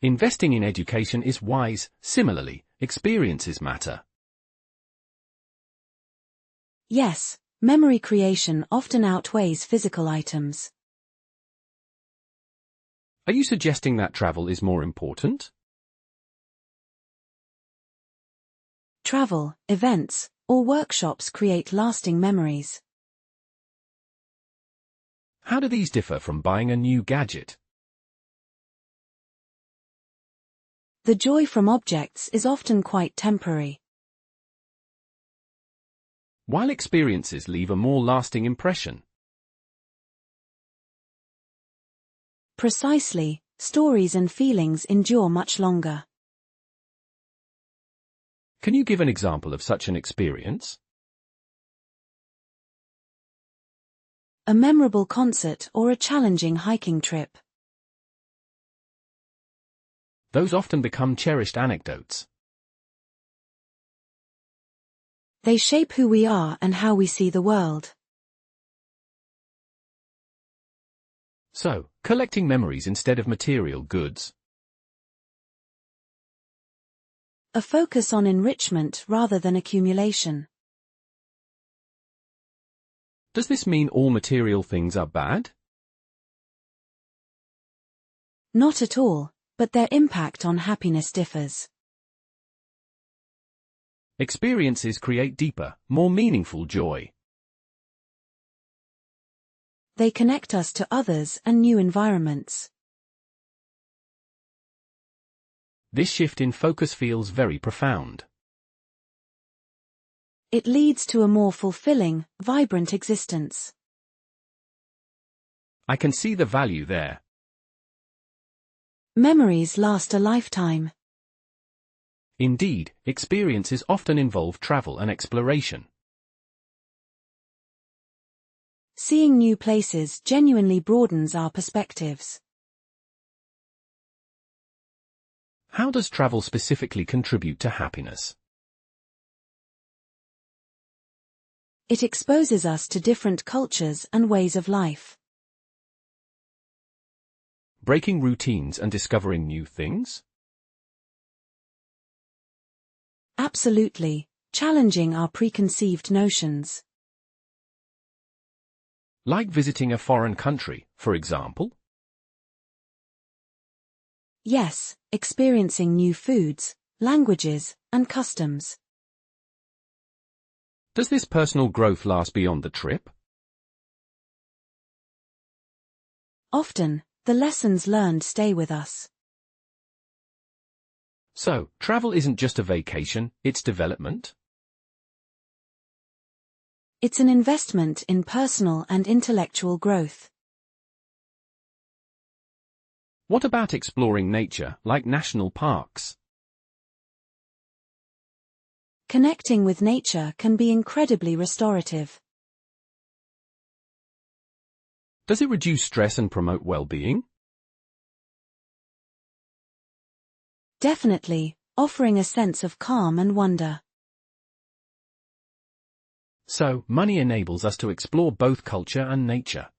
Speaker 1: Investing in education is wise. Similarly, experiences matter.
Speaker 2: Yes, memory creation often outweighs physical items.
Speaker 1: Are you suggesting that travel is more important?
Speaker 2: Travel, events, or workshops create lasting memories.
Speaker 1: How do these differ from buying a new gadget?
Speaker 2: The joy from objects is often quite temporary.
Speaker 1: While experiences leave a more lasting impression.
Speaker 2: Precisely, stories and feelings endure much longer.
Speaker 1: Can you give an example of such an experience?
Speaker 2: A memorable concert or a challenging hiking trip.
Speaker 1: Those often become cherished anecdotes.
Speaker 2: They shape who we are and how we see the world.
Speaker 1: So, collecting memories instead of material goods.
Speaker 2: A focus on enrichment rather than accumulation.
Speaker 1: Does this mean all material things are bad?
Speaker 2: Not at all, but their impact on happiness differs.
Speaker 1: Experiences create deeper, more meaningful joy.
Speaker 2: They connect us to others and new environments.
Speaker 1: This shift in focus feels very profound.
Speaker 2: It leads to a more fulfilling, vibrant existence.
Speaker 1: I can see the value there.
Speaker 2: Memories last a lifetime.
Speaker 1: Indeed, experiences often involve travel and exploration.
Speaker 2: Seeing new places genuinely broadens our perspectives.
Speaker 1: How does travel specifically contribute to happiness?
Speaker 2: It exposes us to different cultures and ways of life.
Speaker 1: Breaking routines and discovering new things?
Speaker 2: Absolutely, challenging our preconceived notions.
Speaker 1: Like visiting a foreign country, for example?
Speaker 2: Yes, experiencing new foods, languages, and customs.
Speaker 1: Does this personal growth last beyond the trip?
Speaker 2: Often, the lessons learned stay with us.
Speaker 1: So, travel isn't just a vacation, it's development?
Speaker 2: It's an investment in personal and intellectual growth.
Speaker 1: What about exploring nature, like national parks?
Speaker 2: Connecting with nature can be incredibly restorative.
Speaker 1: Does it reduce stress and promote well-being?
Speaker 2: Definitely, offering a sense of calm and wonder.
Speaker 1: So, money enables us to explore both culture and nature.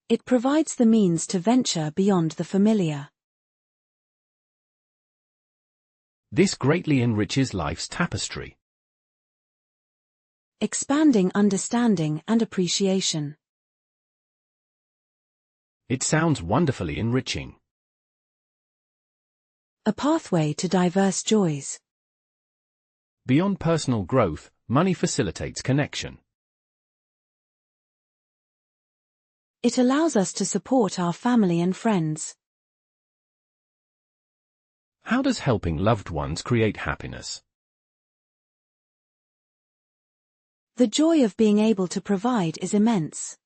Speaker 2: It provides the means to venture beyond the familiar.
Speaker 1: This greatly enriches life's tapestry.
Speaker 2: Expanding understanding and appreciation.
Speaker 1: It sounds wonderfully enriching.
Speaker 2: A pathway to diverse joys.
Speaker 1: Beyond personal growth, money facilitates connection.
Speaker 2: It allows us to support our family and friends.
Speaker 1: How does helping loved ones create happiness?
Speaker 2: The joy of being able to provide is immense.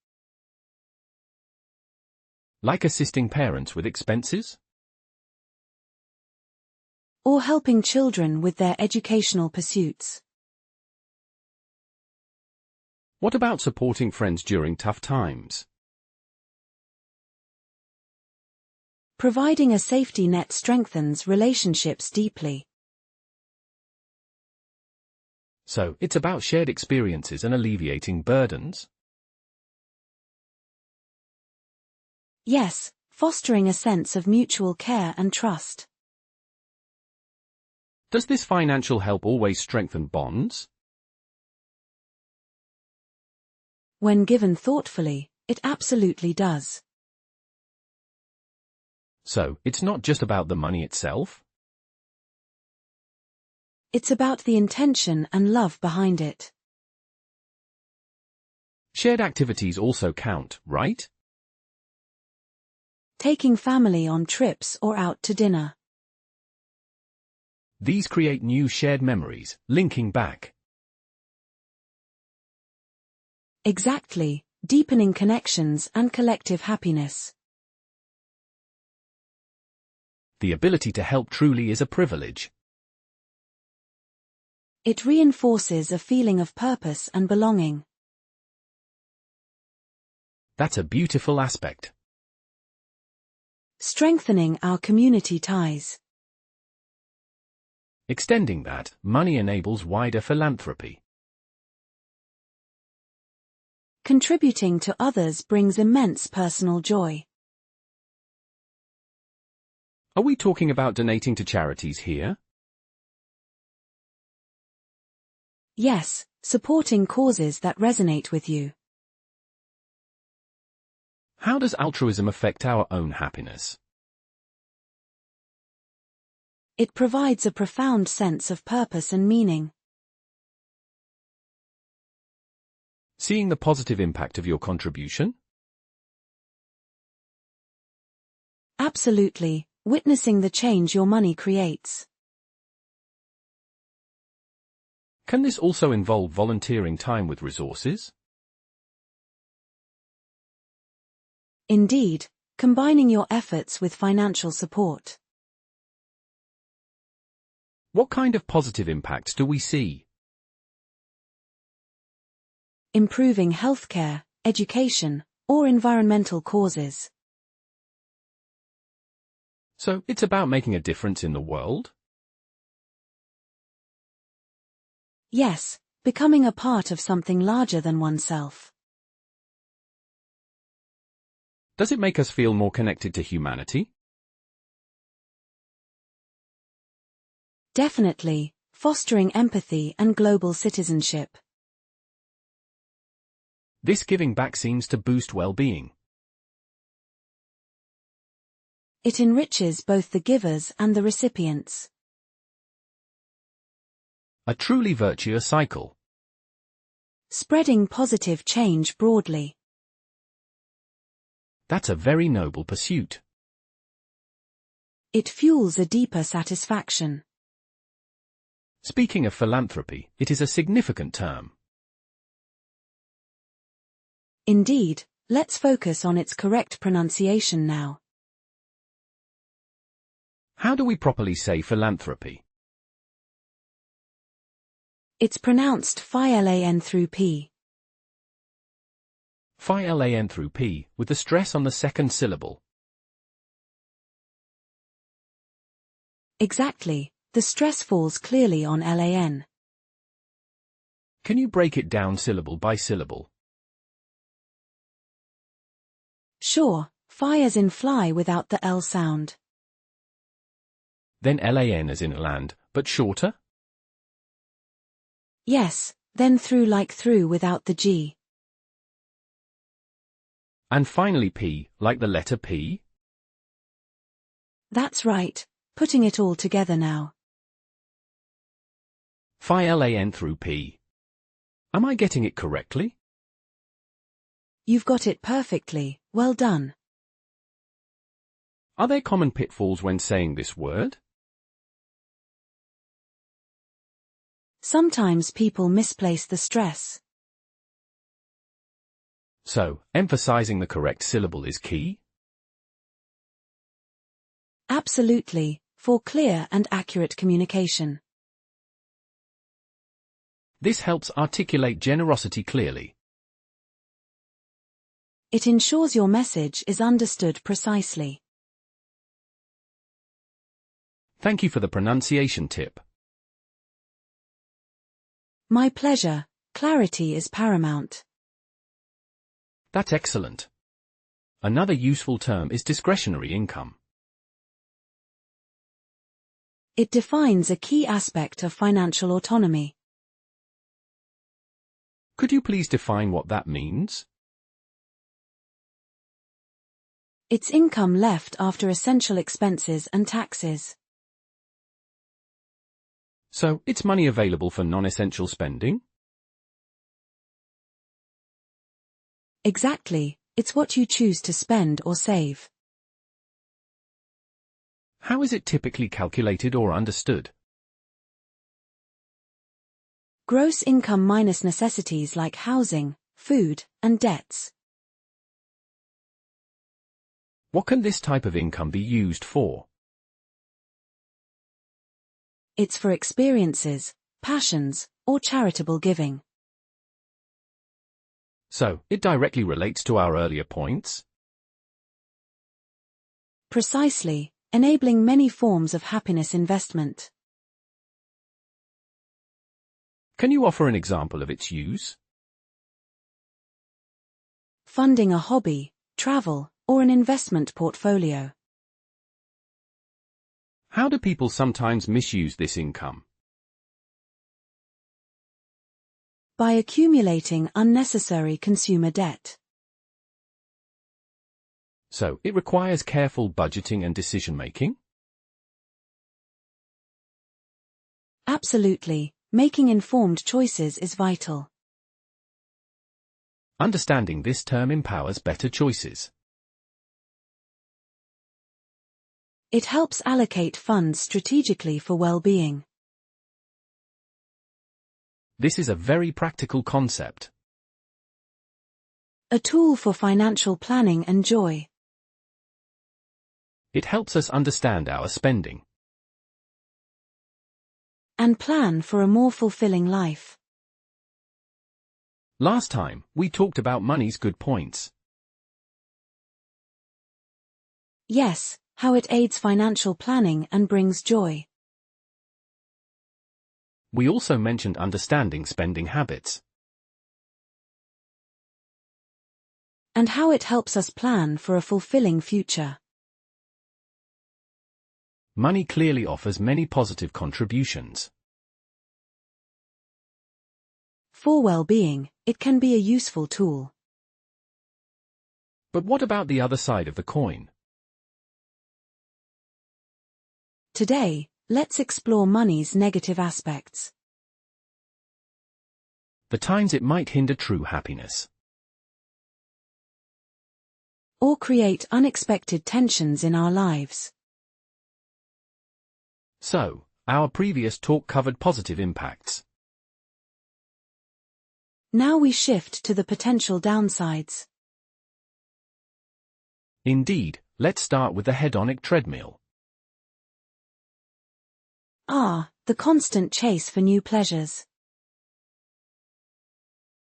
Speaker 1: Like assisting parents with expenses?
Speaker 2: Or helping children with their educational pursuits.
Speaker 1: What about supporting friends during tough times?
Speaker 2: Providing a safety net strengthens relationships deeply.
Speaker 1: So, it's about shared experiences and alleviating burdens?
Speaker 2: Yes, fostering a sense of mutual care and trust.
Speaker 1: Does this financial help always strengthen bonds?
Speaker 2: When given thoughtfully, it absolutely does.
Speaker 1: So, it's not just about the money itself?
Speaker 2: It's about the intention and love behind it.
Speaker 1: Shared activities also count, right?
Speaker 2: Taking family on trips or out to dinner.
Speaker 1: These create new shared memories, linking back.
Speaker 2: Exactly, deepening connections and collective happiness.
Speaker 1: The ability to help truly is a privilege.
Speaker 2: It reinforces a feeling of purpose and belonging.
Speaker 1: That's a beautiful aspect.
Speaker 2: Strengthening our community ties.
Speaker 1: Extending that, money enables wider philanthropy.
Speaker 2: Contributing to others brings immense personal joy.
Speaker 1: Are we talking about donating to charities here?
Speaker 2: Yes, supporting causes that resonate with you.
Speaker 1: How does altruism affect our own happiness?
Speaker 2: It provides a profound sense of purpose and meaning.
Speaker 1: Seeing the positive impact of your contribution?
Speaker 2: Absolutely, witnessing the change your money creates.
Speaker 1: Can this also involve volunteering time with resources?
Speaker 2: Indeed, combining your efforts with financial support.
Speaker 1: What kind of positive impacts do we see?
Speaker 2: Improving healthcare, education, or environmental causes.
Speaker 1: So, it's about making a difference in the world?
Speaker 2: Yes, becoming a part of something larger than oneself.
Speaker 1: Does it make us feel more connected to humanity?
Speaker 2: Definitely, fostering empathy and global citizenship.
Speaker 1: This giving back seems to boost well-being.
Speaker 2: It enriches both the givers and the recipients.
Speaker 1: A truly virtuous cycle.
Speaker 2: Spreading positive change broadly.
Speaker 1: That's a very noble pursuit.
Speaker 2: It fuels a deeper satisfaction.
Speaker 1: Speaking of philanthropy, it is a significant term.
Speaker 2: Indeed, let's focus on its correct pronunciation now.
Speaker 1: How do we properly say philanthropy?
Speaker 2: It's pronounced phi-lan through p.
Speaker 1: Phi-lan through p, with the stress on the second syllable.
Speaker 2: Exactly, the stress falls clearly on lan.
Speaker 1: Can you break it down syllable by syllable?
Speaker 2: Sure, phi as in fly without the L sound.
Speaker 1: Then lan as in land, but shorter?
Speaker 2: Yes, then through like through without the G.
Speaker 1: And finally p, like the letter P?
Speaker 2: That's right, putting it all together now.
Speaker 1: Phi-lan through p. Am I getting it correctly?
Speaker 2: You've got it perfectly, well done.
Speaker 1: Are there common pitfalls when saying this word?
Speaker 2: Sometimes people misplace the stress.
Speaker 1: So, emphasizing the correct syllable is key?
Speaker 2: Absolutely, for clear and accurate communication.
Speaker 1: This helps articulate generosity clearly.
Speaker 2: It ensures your message is understood precisely.
Speaker 1: Thank you for the pronunciation tip.
Speaker 2: My pleasure, clarity is paramount.
Speaker 1: That's excellent. Another useful term is discretionary income.
Speaker 2: It defines a key aspect of financial autonomy.
Speaker 1: Could you please define what that means?
Speaker 2: It's income left after essential expenses and taxes.
Speaker 1: So, it's money available for non-essential spending?
Speaker 2: Exactly, it's what you choose to spend or save.
Speaker 1: How is it typically calculated or understood?
Speaker 2: Gross income minus necessities like housing, food, and debts.
Speaker 1: What can this type of income be used for?
Speaker 2: It's for experiences, passions, or charitable giving.
Speaker 1: So, it directly relates to our earlier points?
Speaker 2: Precisely, enabling many forms of happiness investment.
Speaker 1: Can you offer an example of its use?
Speaker 2: Funding a hobby, travel, or an investment portfolio.
Speaker 1: How do people sometimes misuse this income?
Speaker 2: By accumulating unnecessary consumer debt.
Speaker 1: So, it requires careful budgeting and decision-making?
Speaker 2: Absolutely, making informed choices is vital.
Speaker 1: Understanding this term empowers better choices.
Speaker 2: It helps allocate funds strategically for well-being.
Speaker 1: This is a very practical concept.
Speaker 2: A tool for financial planning and joy.
Speaker 1: It helps us understand our spending.
Speaker 2: and plan for a more fulfilling life.
Speaker 1: Last time, we talked about money's good points.
Speaker 2: Yes, how it aids financial planning and brings joy.
Speaker 1: We also mentioned understanding spending habits.
Speaker 2: And how it helps us plan for a fulfilling future.
Speaker 1: Money clearly offers many positive contributions.
Speaker 2: For well-being, it can be a useful tool.
Speaker 1: But what about the other side of the coin?
Speaker 2: Today, let's explore money's negative aspects.
Speaker 1: The times it might hinder true happiness.
Speaker 2: Or create unexpected tensions in our lives.
Speaker 1: So, our previous talk covered positive impacts.
Speaker 2: Now we shift to the potential downsides.
Speaker 1: Indeed, let's start with the hedonic treadmill.
Speaker 2: The constant chase for new pleasures.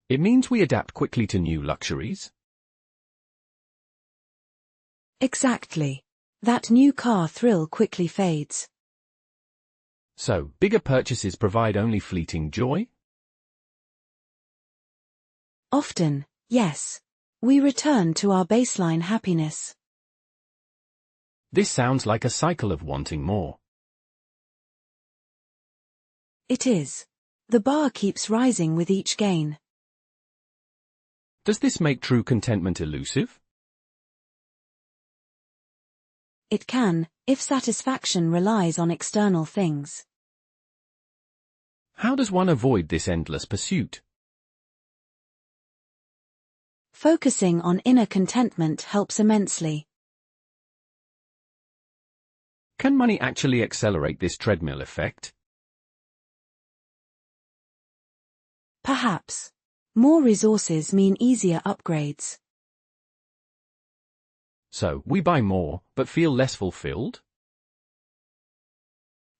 Speaker 1: It means we adapt quickly to new luxuries.
Speaker 2: Exactly. That new car thrill quickly fades.
Speaker 1: So, bigger purchases provide only fleeting joy?
Speaker 2: Often, yes. We return to our baseline happiness.
Speaker 1: This sounds like a cycle of wanting more.
Speaker 2: It is. The bar keeps rising with each gain.
Speaker 1: Does this make true contentment elusive?
Speaker 2: It can, if satisfaction relies on external things.
Speaker 1: How does one avoid this endless pursuit?
Speaker 2: Focusing on inner contentment helps immensely.
Speaker 1: Can money actually accelerate this treadmill effect?
Speaker 2: Perhaps. More resources mean easier upgrades.
Speaker 1: So, we buy more, but feel less fulfilled?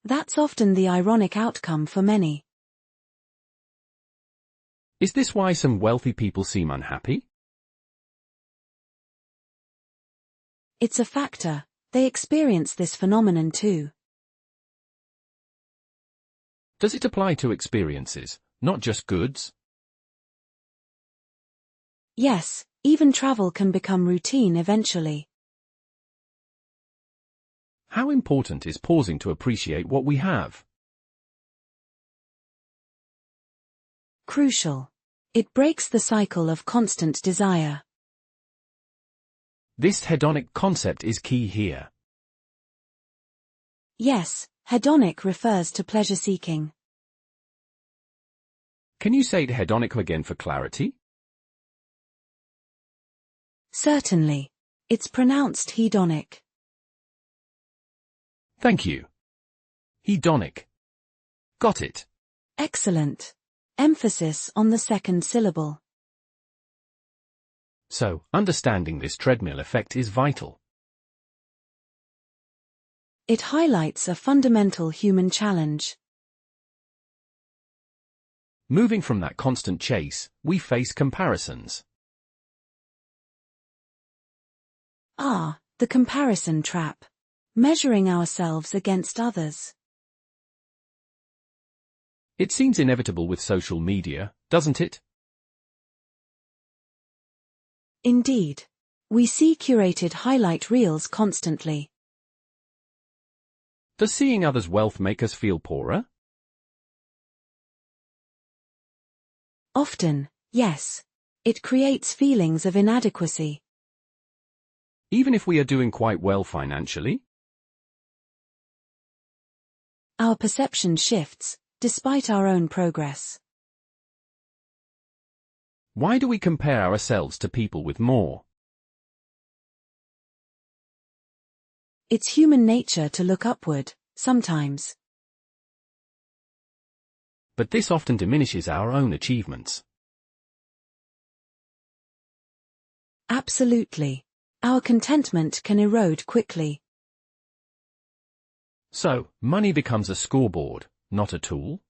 Speaker 2: That's often the ironic outcome for many.
Speaker 1: Is this why some wealthy people seem unhappy?
Speaker 2: It's a factor. They experience this phenomenon too.
Speaker 1: Does it apply to experiences, not just goods?
Speaker 2: Yes, even travel can become routine eventually.
Speaker 1: How important is pausing to appreciate what we have?
Speaker 2: Crucial. It breaks the cycle of constant desire.
Speaker 1: This hedonic concept is key here.
Speaker 2: Yes, hedonic refers to pleasure seeking.
Speaker 1: Can you say hedonic again for clarity?
Speaker 2: Certainly. It's pronounced hedonic.
Speaker 1: Thank you. Hedonic. Got it.
Speaker 2: Excellent. Emphasis on the second syllable.
Speaker 1: So, understanding this treadmill effect is vital.
Speaker 2: It highlights a fundamental human challenge.
Speaker 1: Moving from that constant chase, we face comparisons.
Speaker 2: The comparison trap. Measuring ourselves against others.
Speaker 1: It seems inevitable with social media, doesn't it?
Speaker 2: Indeed. We see curated highlight reels constantly.
Speaker 1: Does seeing others' wealth make us feel poorer?
Speaker 2: Often, yes. It creates feelings of inadequacy.
Speaker 1: Even if we are doing quite well financially?
Speaker 2: Our perception shifts, despite our own progress.
Speaker 1: Why do we compare ourselves to people with more?
Speaker 2: It's human nature to look upward, sometimes.
Speaker 1: But this often diminishes our own achievements.
Speaker 2: Absolutely. Our contentment can erode quickly.
Speaker 1: So, money becomes a scoreboard, not a tool?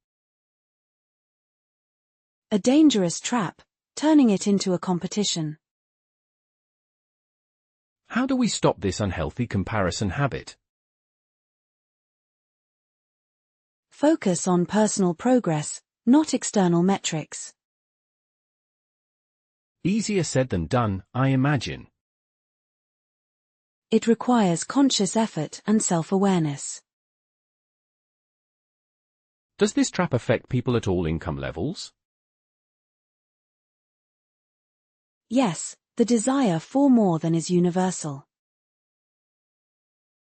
Speaker 2: A dangerous trap, turning it into a competition.
Speaker 1: How do we stop this unhealthy comparison habit?
Speaker 2: Focus on personal progress, not external metrics.
Speaker 1: Easier said than done, I imagine.
Speaker 2: It requires conscious effort and self-awareness.
Speaker 1: Does this trap affect people at all income levels?
Speaker 2: Yes, the desire for more than is universal.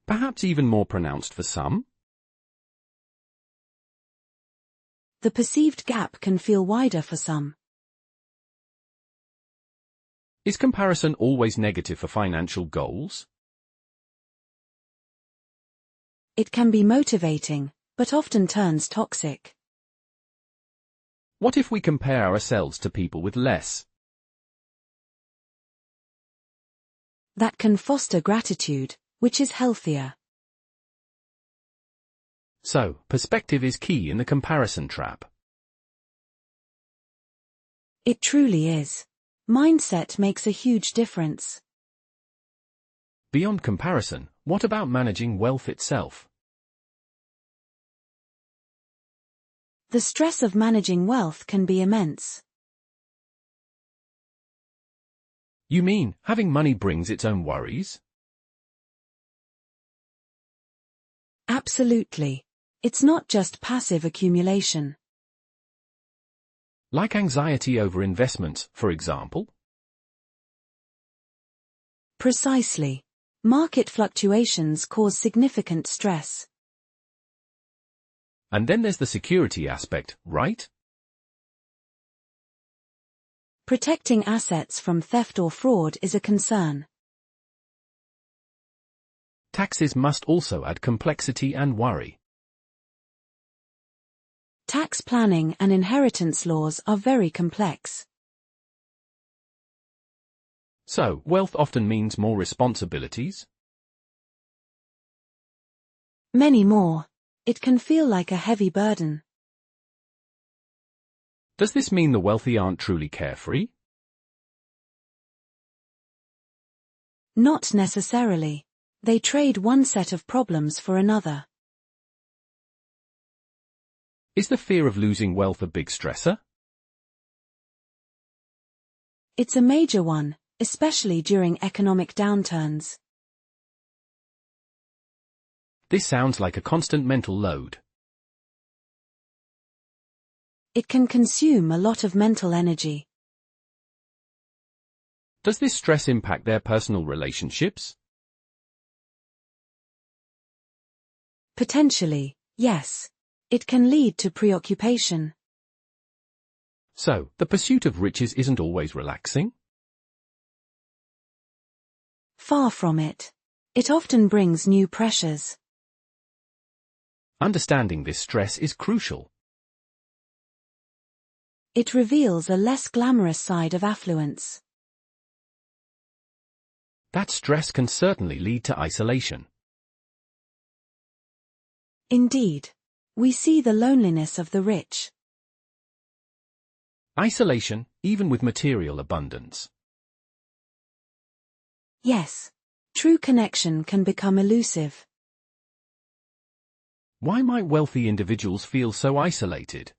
Speaker 1: Perhaps even more pronounced for some?
Speaker 2: The perceived gap can feel wider for some.
Speaker 1: Is comparison always negative for financial goals?
Speaker 2: It can be motivating, but often turns toxic.
Speaker 1: What if we compare ourselves to people with less?
Speaker 2: That can foster gratitude, which is healthier.
Speaker 1: So, perspective is key in the comparison trap.
Speaker 2: It truly is. Mindset makes a huge difference.
Speaker 1: Beyond comparison, what about managing wealth itself?
Speaker 2: The stress of managing wealth can be immense.
Speaker 1: You mean, having money brings its own worries?
Speaker 2: Absolutely. It's not just passive accumulation.
Speaker 1: Like anxiety over investments, for example?
Speaker 2: Precisely. Market fluctuations cause significant stress.
Speaker 1: And then there's the security aspect, right?
Speaker 2: Protecting assets from theft or fraud is a concern.
Speaker 1: Taxes must also add complexity and worry.
Speaker 2: Tax planning and inheritance laws are very complex.
Speaker 1: So, wealth often means more responsibilities?
Speaker 2: Many more. It can feel like a heavy burden.
Speaker 1: Does this mean the wealthy aren't truly carefree?
Speaker 2: Not necessarily. They trade one set of problems for another.
Speaker 1: Is the fear of losing wealth a big stressor?
Speaker 2: It's a major one, especially during economic downturns.
Speaker 1: This sounds like a constant mental load.
Speaker 2: It can consume a lot of mental energy.
Speaker 1: Does this stress impact their personal relationships?
Speaker 2: Potentially, yes. It can lead to preoccupation.
Speaker 1: So, the pursuit of riches isn't always relaxing?
Speaker 2: Far from it. It often brings new pressures.
Speaker 1: Understanding this stress is crucial.
Speaker 2: It reveals a less glamorous side of affluence.
Speaker 1: That stress can certainly lead to isolation.
Speaker 2: Indeed. We see the loneliness of the rich.
Speaker 1: Isolation, even with material abundance.
Speaker 2: Yes. True connection can become elusive.
Speaker 1: Why might wealthy individuals feel so isolated?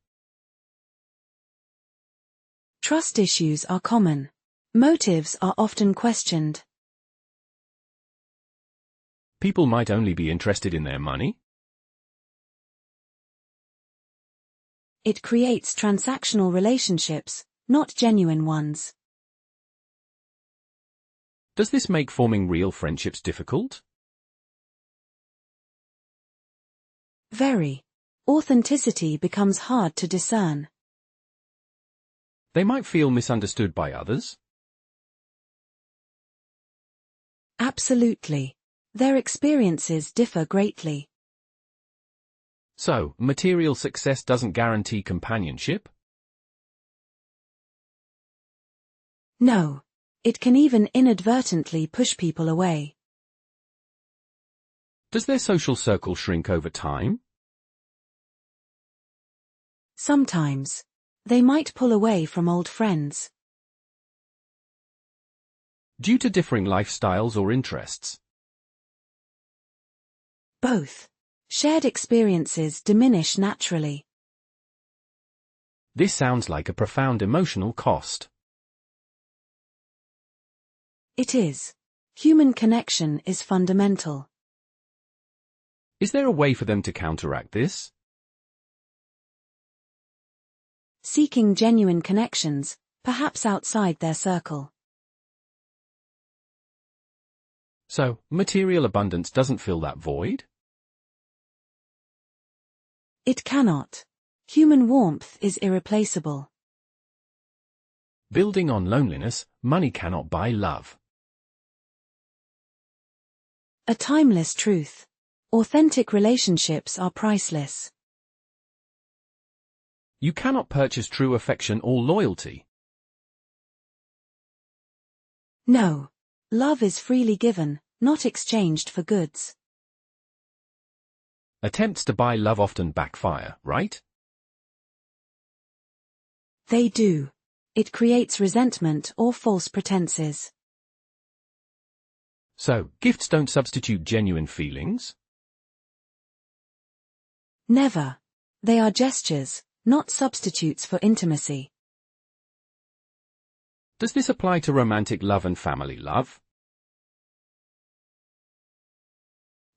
Speaker 2: Trust issues are common. Motives are often questioned.
Speaker 1: People might only be interested in their money?
Speaker 2: It creates transactional relationships, not genuine ones.
Speaker 1: Does this make forming real friendships difficult?
Speaker 2: Very. Authenticity becomes hard to discern.
Speaker 1: They might feel misunderstood by others?
Speaker 2: Absolutely. Their experiences differ greatly.
Speaker 1: So, material success doesn't guarantee companionship?
Speaker 2: No. It can even inadvertently push people away.
Speaker 1: Does their social circle shrink over time?
Speaker 2: Sometimes. They might pull away from old friends.
Speaker 1: Due to differing lifestyles or interests.
Speaker 2: Both. Shared experiences diminish naturally.
Speaker 1: This sounds like a profound emotional cost.
Speaker 2: It is. Human connection is fundamental.
Speaker 1: Is there a way for them to counteract this?
Speaker 2: Seeking genuine connections, perhaps outside their circle.
Speaker 1: So, material abundance doesn't fill that void?
Speaker 2: It cannot. Human warmth is irreplaceable.
Speaker 1: Building on loneliness, money cannot buy love.
Speaker 2: A timeless truth. Authentic relationships are priceless.
Speaker 1: You cannot purchase true affection or loyalty.
Speaker 2: No. Love is freely given, not exchanged for goods.
Speaker 1: Attempts to buy love often backfire, right?
Speaker 2: They do. It creates resentment or false pretenses.
Speaker 1: So, gifts don't substitute genuine feelings?
Speaker 2: Never. They are gestures, not substitutes for intimacy.
Speaker 1: Does this apply to romantic love and family love?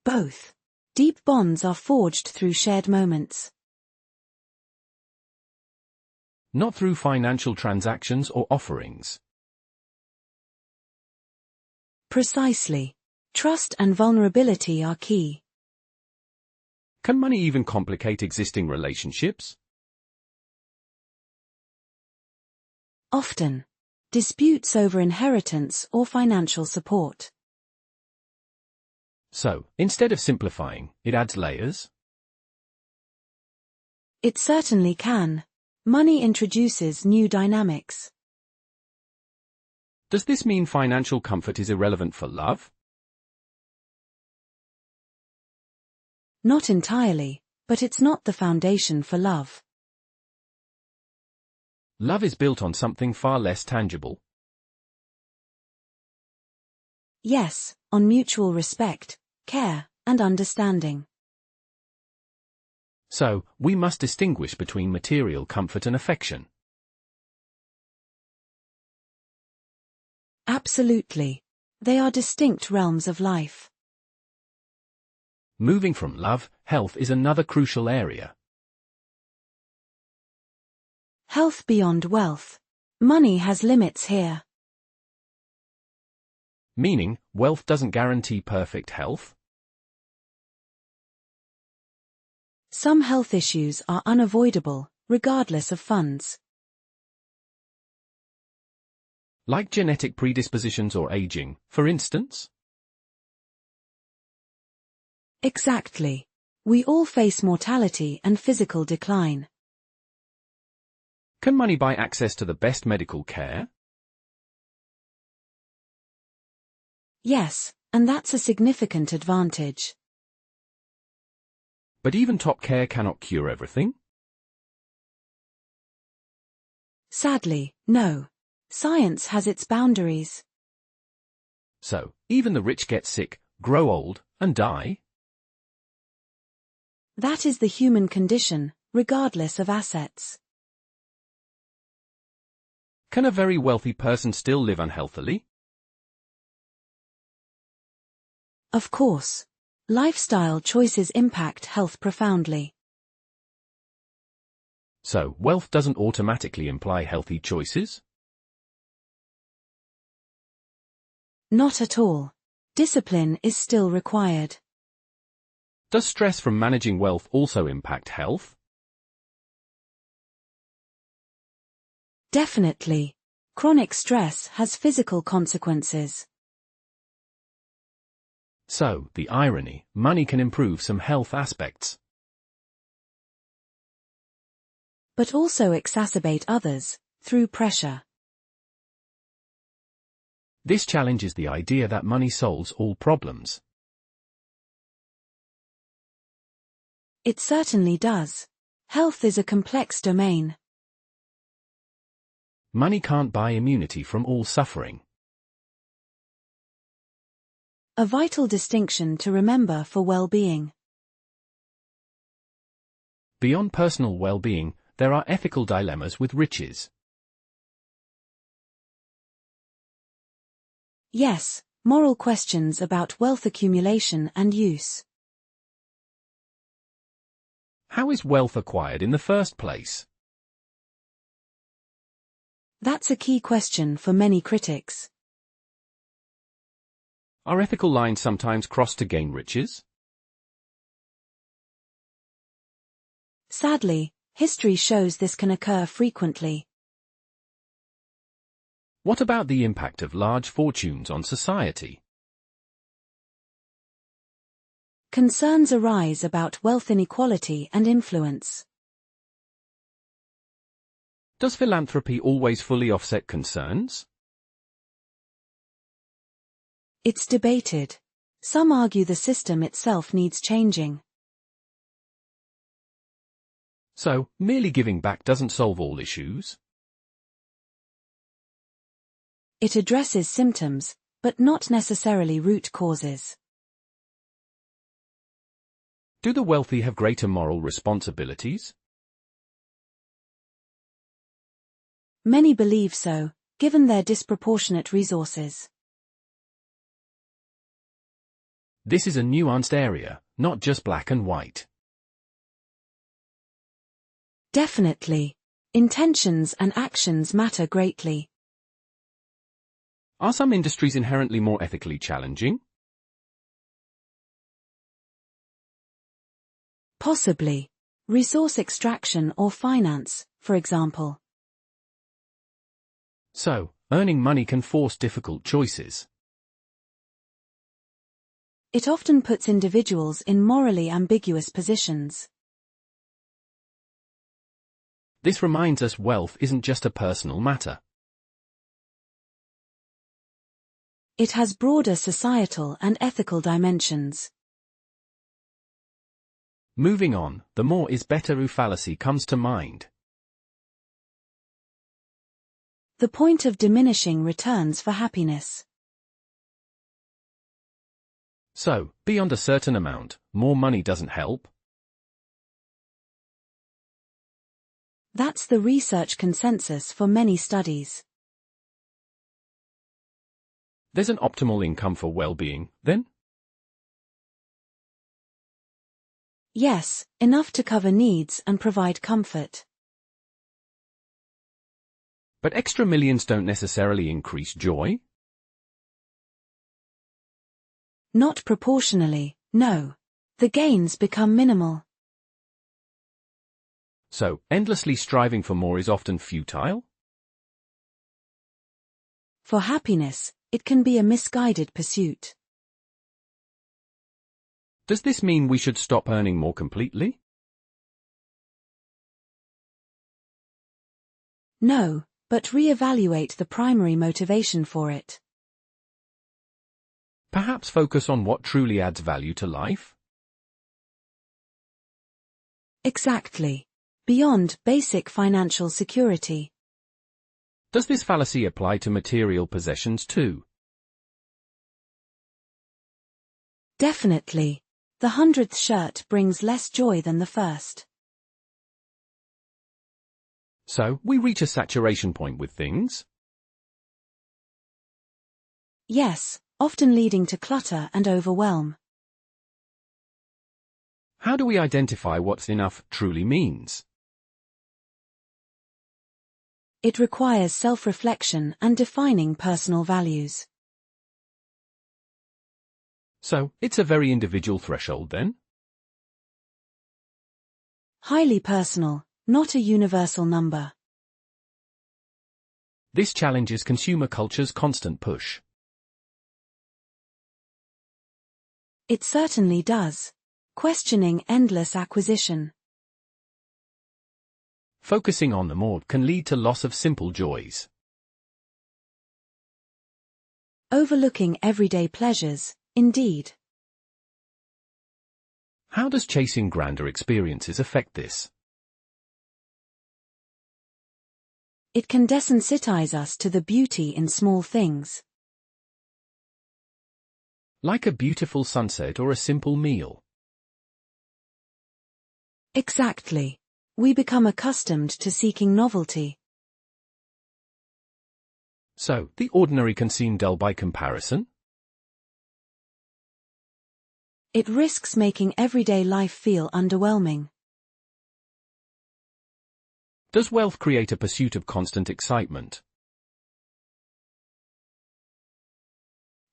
Speaker 2: Both. Deep bonds are forged through shared moments.
Speaker 1: Not through financial transactions or offerings.
Speaker 2: Precisely. Trust and vulnerability are key.
Speaker 1: Can money even complicate existing relationships?
Speaker 2: Often. Disputes over inheritance or financial support.
Speaker 1: So, instead of simplifying, it adds layers?
Speaker 2: It certainly can. Money introduces new dynamics.
Speaker 1: Does this mean financial comfort is irrelevant for love?
Speaker 2: Not entirely, but it's not the foundation for love.
Speaker 1: Love is built on something far less tangible.
Speaker 2: Yes, on mutual respect, care, and understanding.
Speaker 1: So, we must distinguish between material comfort and affection.
Speaker 2: Absolutely. They are distinct realms of life.
Speaker 1: Moving from love, health is another crucial area.
Speaker 2: Health beyond wealth. Money has limits here.
Speaker 1: Meaning, wealth doesn't guarantee perfect health?
Speaker 2: Some health issues are unavoidable, regardless of funds.
Speaker 1: Like genetic predispositions or aging, for instance?
Speaker 2: Exactly. We all face mortality and physical decline.
Speaker 1: Can money buy access to the best medical care?
Speaker 2: Yes, and that's a significant advantage.
Speaker 1: But even top care cannot cure everything?
Speaker 2: Sadly, no. Science has its boundaries.
Speaker 1: So, even the rich get sick, grow old, and die?
Speaker 2: That is the human condition, regardless of assets.
Speaker 1: Can a very wealthy person still live unhealthily?
Speaker 2: Of course. Lifestyle choices impact health profoundly.
Speaker 1: So, wealth doesn't automatically imply healthy choices?
Speaker 2: Not at all. Discipline is still required.
Speaker 1: Does stress from managing wealth also impact health?
Speaker 2: Definitely. Chronic stress has physical consequences.
Speaker 1: So, the irony, money can improve some health aspects.
Speaker 2: But also exacerbate others, through pressure.
Speaker 1: This challenges the idea that money solves all problems.
Speaker 2: It certainly does. Health is a complex domain.
Speaker 1: Money can't buy immunity from all suffering.
Speaker 2: A vital distinction to remember for well-being.
Speaker 1: Beyond personal well-being, there are ethical dilemmas with riches.
Speaker 2: Yes, moral questions about wealth accumulation and use.
Speaker 1: How is wealth acquired in the first place?
Speaker 2: That's a key question for many critics.
Speaker 1: Are ethical lines sometimes crossed to gain riches?
Speaker 2: Sadly, history shows this can occur frequently.
Speaker 1: What about the impact of large fortunes on society?
Speaker 2: Concerns arise about wealth inequality and influence.
Speaker 1: Does philanthropy always fully offset concerns?
Speaker 2: It's debated. Some argue the system itself needs changing.
Speaker 1: So, merely giving back doesn't solve all issues?
Speaker 2: It addresses symptoms, but not necessarily root causes.
Speaker 1: Do the wealthy have greater moral responsibilities?
Speaker 2: Many believe so, given their disproportionate resources.
Speaker 1: This is a nuanced area, not just black and white.
Speaker 2: Definitely. Intentions and actions matter greatly.
Speaker 1: Are some industries inherently more ethically challenging?
Speaker 2: Possibly. Resource extraction or finance, for example.
Speaker 1: So, earning money can force difficult choices.
Speaker 2: It often puts individuals in morally ambiguous positions.
Speaker 1: This reminds us wealth isn't just a personal matter.
Speaker 2: It has broader societal and ethical dimensions.
Speaker 1: Moving on, the more is better fallacy comes to mind.
Speaker 2: The point of diminishing returns for happiness.
Speaker 1: So, beyond a certain amount, more money doesn't help?
Speaker 2: That's the research consensus for many studies.
Speaker 1: There's an optimal income for well-being, then?
Speaker 2: Yes, enough to cover needs and provide comfort.
Speaker 1: But extra millions don't necessarily increase joy?
Speaker 2: Not proportionally, no. The gains become minimal.
Speaker 1: So, endlessly striving for more is often futile?
Speaker 2: For happiness, it can be a misguided pursuit.
Speaker 1: Does this mean we should stop earning more completely?
Speaker 2: No, but re-evaluate the primary motivation for it.
Speaker 1: Perhaps focus on what truly adds value to life?
Speaker 2: Exactly. Beyond basic financial security.
Speaker 1: Does this fallacy apply to material possessions too?
Speaker 2: Definitely. The 100th shirt brings less joy than the first.
Speaker 1: So, we reach a saturation point with things?
Speaker 2: Yes, often leading to clutter and overwhelm.
Speaker 1: How do we identify what enough truly means?
Speaker 2: It requires self-reflection and defining personal values.
Speaker 1: So, it's a very individual threshold then?
Speaker 2: Highly personal, not a universal number.
Speaker 1: This challenges consumer culture's constant push.
Speaker 2: It certainly does. Questioning endless acquisition.
Speaker 1: Focusing on the more can lead to loss of simple joys.
Speaker 2: Overlooking everyday pleasures, indeed.
Speaker 1: How does chasing grander experiences affect this?
Speaker 2: It can desensitize us to the beauty in small things.
Speaker 1: Like a beautiful sunset or a simple meal.
Speaker 2: Exactly. We become accustomed to seeking novelty.
Speaker 1: So, the ordinary can seem dull by comparison?
Speaker 2: It risks making everyday life feel underwhelming.
Speaker 1: Does wealth create a pursuit of constant excitement?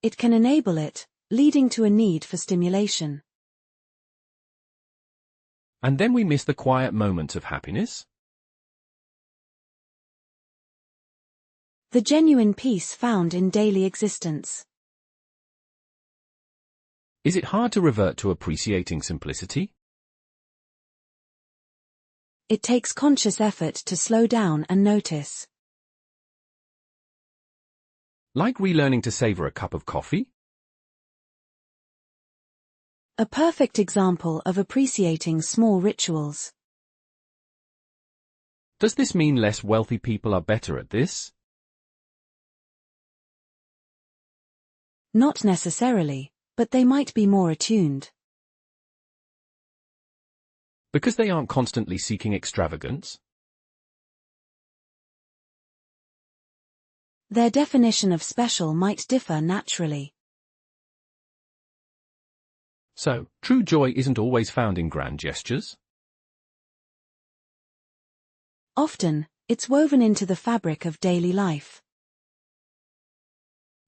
Speaker 2: It can enable it, leading to a need for stimulation.
Speaker 1: And then we miss the quiet moments of happiness?
Speaker 2: The genuine peace found in daily existence.
Speaker 1: Is it hard to revert to appreciating simplicity?
Speaker 2: It takes conscious effort to slow down and notice.
Speaker 1: Like relearning to savor a cup of coffee?
Speaker 2: A perfect example of appreciating small rituals.
Speaker 1: Does this mean less wealthy people are better at this?
Speaker 2: Not necessarily, but they might be more attuned.
Speaker 1: Because they aren't constantly seeking extravagance?
Speaker 2: Their definition of special might differ naturally.
Speaker 1: So, true joy isn't always found in grand gestures?
Speaker 2: Often, it's woven into the fabric of daily life.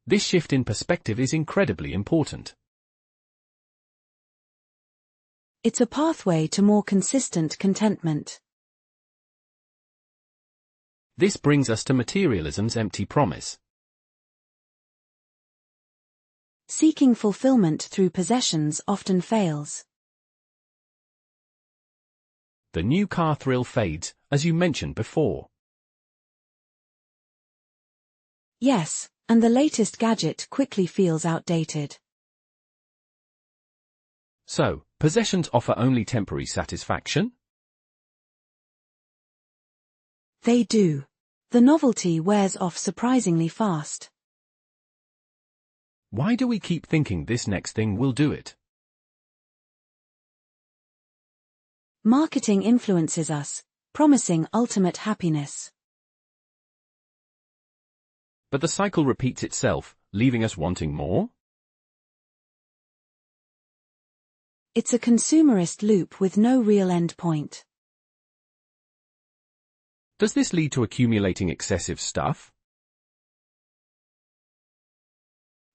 Speaker 1: This shift in perspective is incredibly important.
Speaker 2: It's a pathway to more consistent contentment.
Speaker 1: This brings us to materialism's empty promise.
Speaker 2: Seeking fulfillment through possessions often fails.
Speaker 1: The new car thrill fades, as you mentioned before.
Speaker 2: Yes, and the latest gadget quickly feels outdated.
Speaker 1: So, possessions offer only temporary satisfaction?
Speaker 2: They do. The novelty wears off surprisingly fast.
Speaker 1: Why do we keep thinking this next thing will do it?
Speaker 2: Marketing influences us, promising ultimate happiness.
Speaker 1: But the cycle repeats itself, leaving us wanting more?
Speaker 2: It's a consumerist loop with no real end point.
Speaker 1: Does this lead to accumulating excessive stuff?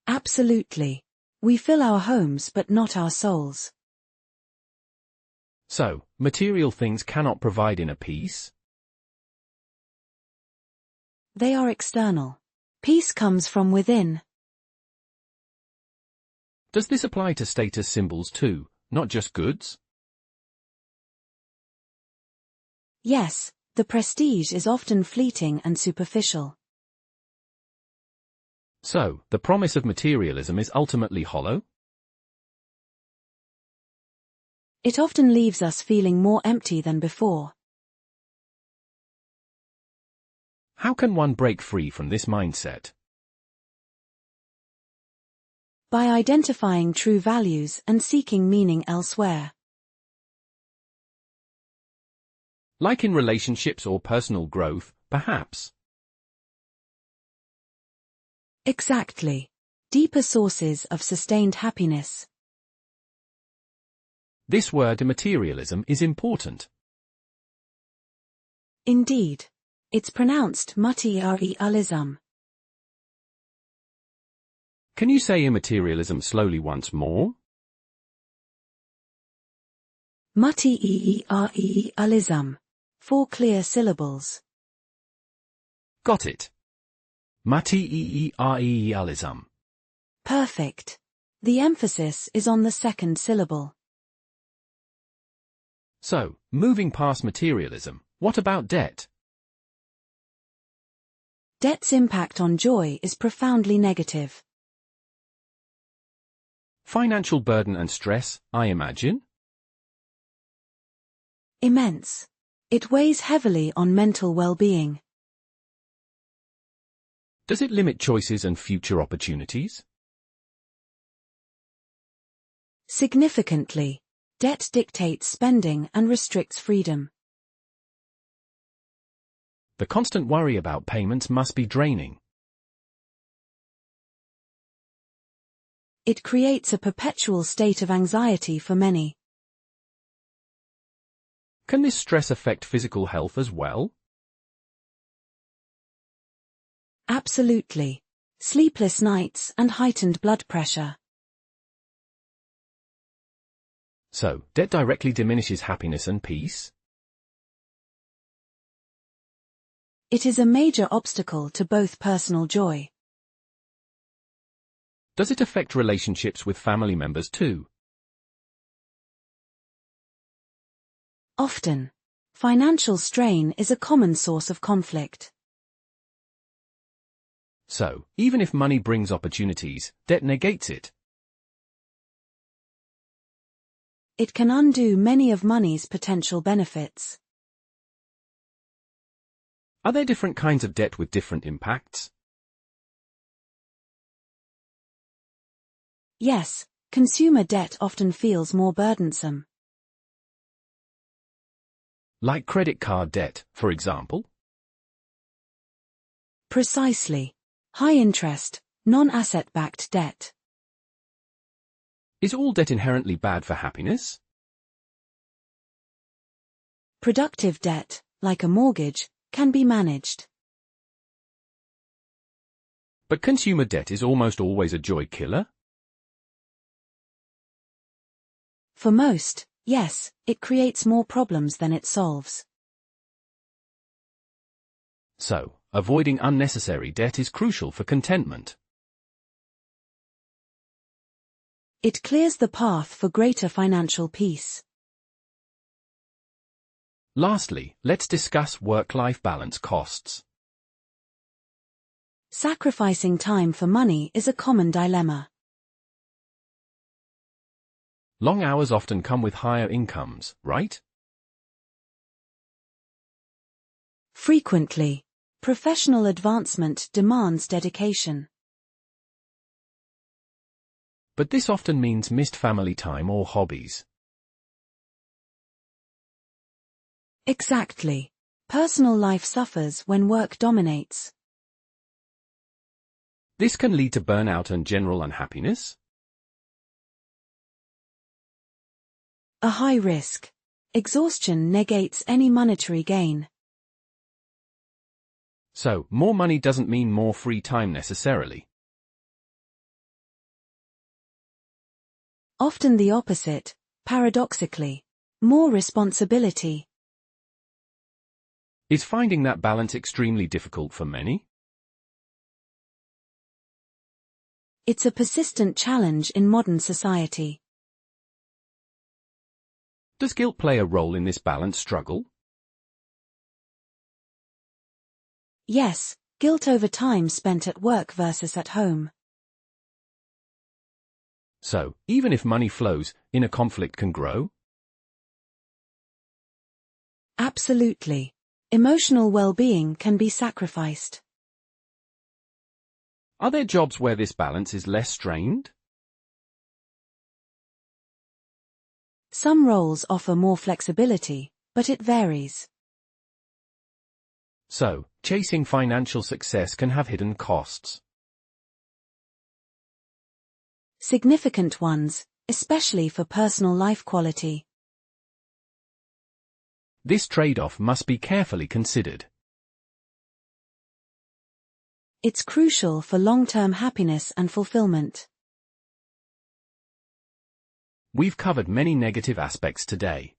Speaker 2: Absolutely. We fill our homes but not our souls.
Speaker 1: So, material things cannot provide inner peace?
Speaker 2: They are external. Peace comes from within.
Speaker 1: Does this apply to status symbols too, not just goods?
Speaker 2: Yes, the prestige is often fleeting and superficial.
Speaker 1: So, the promise of materialism is ultimately hollow?
Speaker 2: It often leaves us feeling more empty than before.
Speaker 1: How can one break free from this mindset?
Speaker 2: By identifying true values and seeking meaning elsewhere.
Speaker 1: Like in relationships or personal growth, perhaps.
Speaker 2: Exactly. Deeper sources of sustained happiness.
Speaker 1: This word materialism is important.
Speaker 2: Indeed. It's pronounced materialism.
Speaker 1: Can you say immaterialism slowly once more?
Speaker 2: Materialism. 4 clear syllables.
Speaker 1: Got it. Materialism.
Speaker 2: Perfect. The emphasis is on the second syllable.
Speaker 1: So, moving past materialism, what about debt?
Speaker 2: Debt's impact on joy is profoundly negative.
Speaker 1: Financial burden and stress, I imagine?
Speaker 2: Immense. It weighs heavily on mental well-being.
Speaker 1: Does it limit choices and future opportunities?
Speaker 2: Significantly. Debt dictates spending and restricts freedom.
Speaker 1: The constant worry about payments must be draining.
Speaker 2: It creates a perpetual state of anxiety for many.
Speaker 1: Can this stress affect physical health as well?
Speaker 2: Absolutely. Sleepless nights and heightened blood pressure.
Speaker 1: So, debt directly diminishes happiness and peace?
Speaker 2: It is a major obstacle to both personal joy.
Speaker 1: Does it affect relationships with family members too?
Speaker 2: Often. Financial strain is a common source of conflict.
Speaker 1: So, even if money brings opportunities, debt negates it.
Speaker 2: It can undo many of money's potential benefits.
Speaker 1: Are there different kinds of debt with different impacts?
Speaker 2: Yes, consumer debt often feels more burdensome.
Speaker 1: Like credit card debt, for example?
Speaker 2: Precisely. High interest, non-asset-backed debt.
Speaker 1: Is all debt inherently bad for happiness?
Speaker 2: Productive debt, like a mortgage, can be managed.
Speaker 1: But consumer debt is almost always a joy killer?
Speaker 2: For most, yes, it creates more problems than it solves.
Speaker 1: So, avoiding unnecessary debt is crucial for contentment.
Speaker 2: It clears the path for greater financial peace.
Speaker 1: Lastly, let's discuss work-life balance costs.
Speaker 2: Sacrificing time for money is a common dilemma.
Speaker 1: Long hours often come with higher incomes, right?
Speaker 2: Frequently. Professional advancement demands dedication.
Speaker 1: But this often means missed family time or hobbies.
Speaker 2: Exactly. Personal life suffers when work dominates.
Speaker 1: This can lead to burnout and general unhappiness?
Speaker 2: A high risk. Exhaustion negates any monetary gain.
Speaker 1: So, more money doesn't mean more free time necessarily.
Speaker 2: Often the opposite, paradoxically. More responsibility.
Speaker 1: Is finding that balance extremely difficult for many?
Speaker 2: It's a persistent challenge in modern society.
Speaker 1: Does guilt play a role in this balance struggle?
Speaker 2: Yes, guilt over time spent at work versus at home.
Speaker 1: So, even if money flows, inner conflict can grow?
Speaker 2: Absolutely. Emotional well-being can be sacrificed.
Speaker 1: Are there jobs where this balance is less strained?
Speaker 2: Some roles offer more flexibility, but it varies.
Speaker 1: So, chasing financial success can have hidden costs.
Speaker 2: Significant ones, especially for personal life quality.
Speaker 1: This trade-off must be carefully considered.
Speaker 2: It's crucial for long-term happiness and fulfillment.
Speaker 1: We've covered many negative aspects today.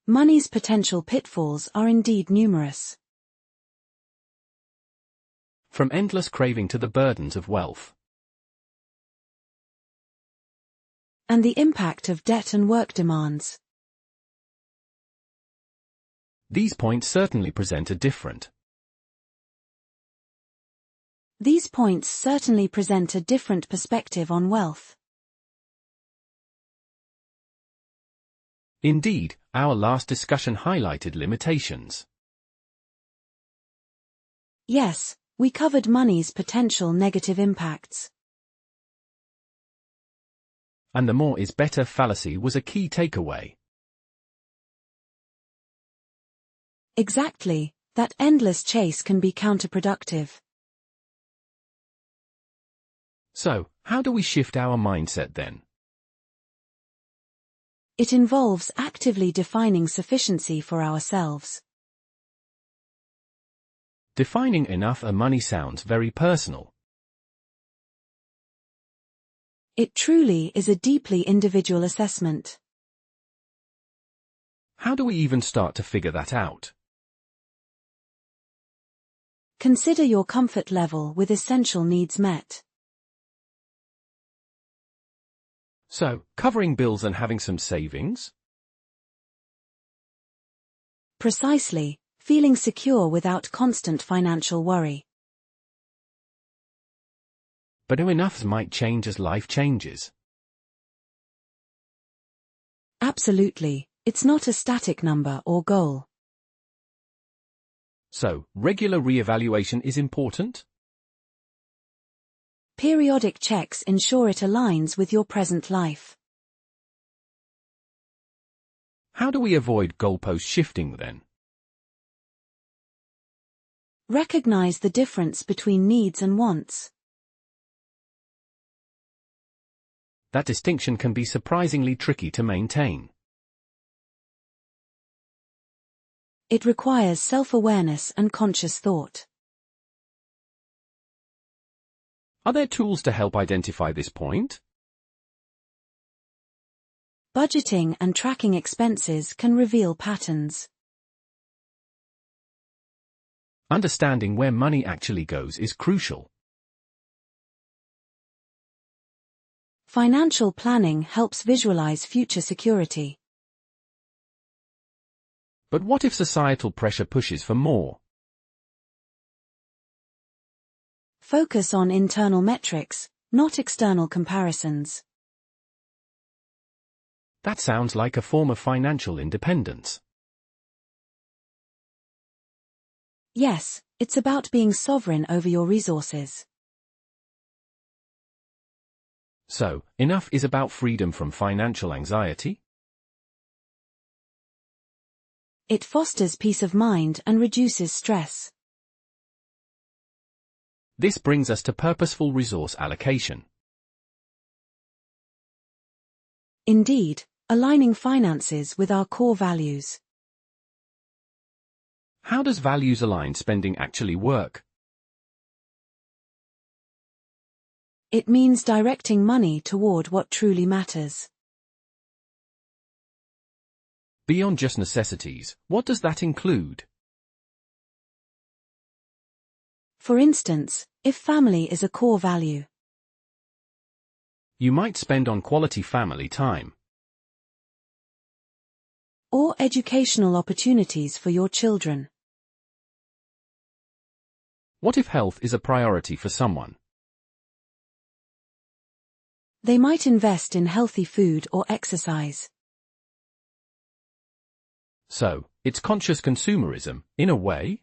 Speaker 2: Money's potential pitfalls are indeed numerous.
Speaker 1: From endless craving to the burdens of wealth.
Speaker 2: And the impact of debt and work demands.
Speaker 1: These points certainly present a different
Speaker 2: perspective on wealth.
Speaker 1: Indeed, our last discussion highlighted limitations.
Speaker 2: Yes, we covered money's potential negative impacts.
Speaker 1: And the more is better fallacy was a key takeaway.
Speaker 2: Exactly, that endless chase can be counterproductive.
Speaker 1: So, how do we shift our mindset then?
Speaker 2: It involves actively defining sufficiency for ourselves.
Speaker 1: Defining enough money sounds very personal.
Speaker 2: It truly is a deeply individual assessment.
Speaker 1: How do we even start to figure that out?
Speaker 2: Consider your comfort level with essential needs met.
Speaker 1: So, covering bills and having some savings?
Speaker 2: Precisely, feeling secure without constant financial worry.
Speaker 1: But enough might change as life changes.
Speaker 2: Absolutely, it's not a static number or goal.
Speaker 1: So, regular re-evaluation is important?
Speaker 2: Periodic checks ensure it aligns with your present life.
Speaker 1: How do we avoid goalpost shifting then?
Speaker 2: Recognize the difference between needs and wants.
Speaker 1: That distinction can be surprisingly tricky to maintain.
Speaker 2: It requires self-awareness and conscious thought.
Speaker 1: Are there tools to help identify this point?
Speaker 2: Budgeting and tracking expenses can reveal patterns.
Speaker 1: Understanding where money actually goes is crucial.
Speaker 2: Financial planning helps visualize future security.
Speaker 1: But what if societal pressure pushes for more?
Speaker 2: Focus on internal metrics, not external comparisons.
Speaker 1: That sounds like a form of financial independence.
Speaker 2: Yes, it's about being sovereign over your resources.
Speaker 1: So, enough is about freedom from financial anxiety?
Speaker 2: It fosters peace of mind and reduces stress.
Speaker 1: This brings us to purposeful resource allocation.
Speaker 2: Indeed, aligning finances with our core values.
Speaker 1: How does values-aligned spending actually work?
Speaker 2: It means directing money toward what truly matters.
Speaker 1: Beyond just necessities, what does that include?
Speaker 2: For instance, if family is a core value,
Speaker 1: You might spend on quality family time.
Speaker 2: or educational opportunities for your children.
Speaker 1: What if health is a priority for someone?
Speaker 2: They might invest in healthy food or exercise.
Speaker 1: So, it's conscious consumerism, in a way?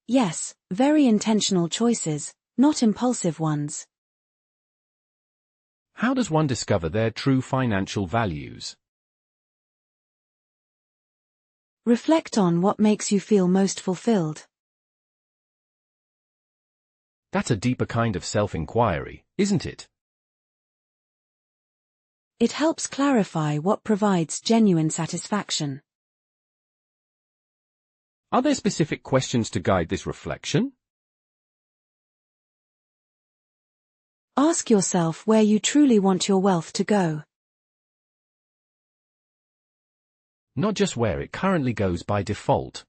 Speaker 2: Yes, very intentional choices, not impulsive ones.
Speaker 1: How does one discover their true financial values?
Speaker 2: Reflect on what makes you feel most fulfilled.
Speaker 1: That's a deeper kind of self-inquiry, isn't it?
Speaker 2: It helps clarify what provides genuine satisfaction.
Speaker 1: Are there specific questions to guide this reflection?
Speaker 2: Ask yourself where you truly want your wealth to go.
Speaker 1: Not just where it currently goes by default.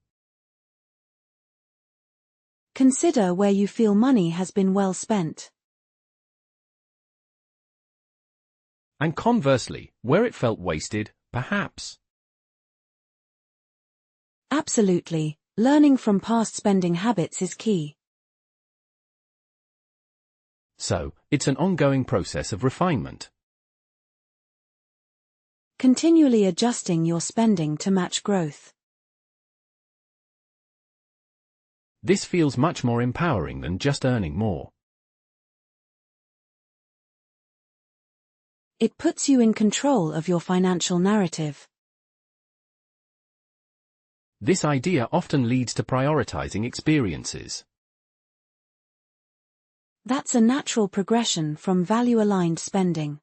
Speaker 2: Consider where you feel money has been well spent.
Speaker 1: And conversely, where it felt wasted, perhaps.
Speaker 2: Absolutely, learning from past spending habits is key.
Speaker 1: So, it's an ongoing process of refinement.
Speaker 2: Continually adjusting your spending to match growth.
Speaker 1: This feels much more empowering than just earning more.
Speaker 2: It puts you in control of your financial narrative.
Speaker 1: This idea often leads to prioritizing experiences.
Speaker 2: That's a natural progression from value-aligned spending.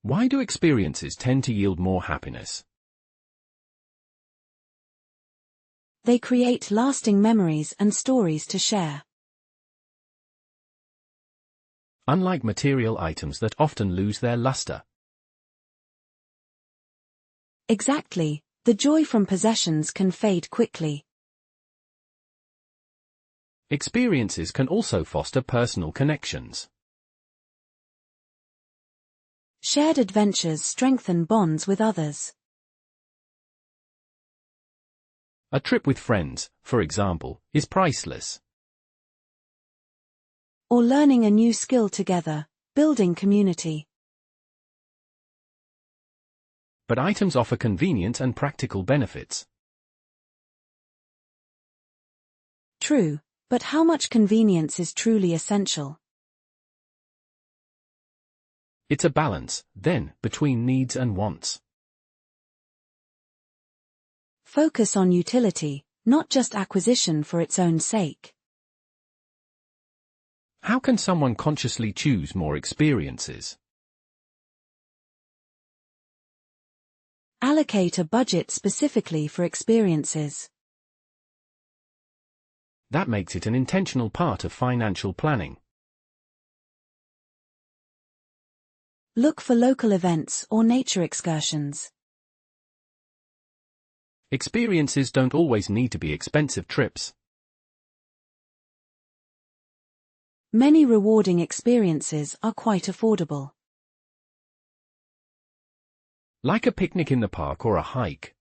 Speaker 1: Why do experiences tend to yield more happiness?
Speaker 2: They create lasting memories and stories to share.
Speaker 1: Unlike material items that often lose their luster.
Speaker 2: Exactly, the joy from possessions can fade quickly.
Speaker 1: Experiences can also foster personal connections.
Speaker 2: Shared adventures strengthen bonds with others.
Speaker 1: A trip with friends, for example, is priceless.
Speaker 2: Or learning a new skill together, building community.
Speaker 1: But items offer convenient and practical benefits.
Speaker 2: True, but how much convenience is truly essential?
Speaker 1: It's a balance, then, between needs and wants.
Speaker 2: Focus on utility, not just acquisition for its own sake.
Speaker 1: How can someone consciously choose more experiences?
Speaker 2: Allocate a budget specifically for experiences.
Speaker 1: That makes it an intentional part of financial planning.
Speaker 2: Look for local events or nature excursions.
Speaker 1: Experiences don't always need to be expensive trips.
Speaker 2: Many rewarding experiences are quite affordable.
Speaker 1: Like a picnic in the park or a hike.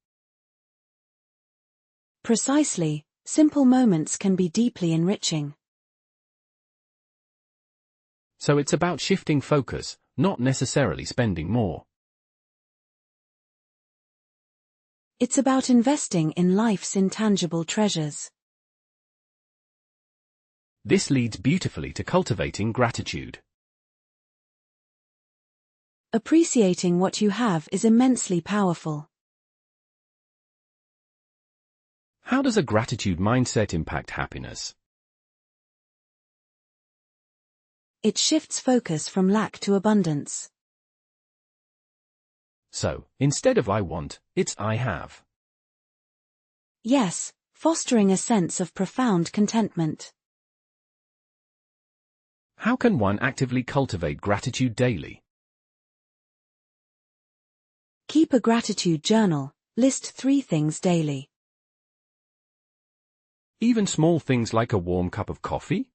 Speaker 2: Precisely, simple moments can be deeply enriching.
Speaker 1: So it's about shifting focus, not necessarily spending more.
Speaker 2: It's about investing in life's intangible treasures.
Speaker 1: This leads beautifully to cultivating gratitude.
Speaker 2: Appreciating what you have is immensely powerful.
Speaker 1: How does a gratitude mindset impact happiness?
Speaker 2: It shifts focus from lack to abundance.
Speaker 1: So, instead of I want, it's I have.
Speaker 2: Yes, fostering a sense of profound contentment.
Speaker 1: How can one actively cultivate gratitude daily?
Speaker 2: Keep a gratitude journal, list 3 things daily.
Speaker 1: Even small things like a warm cup of coffee?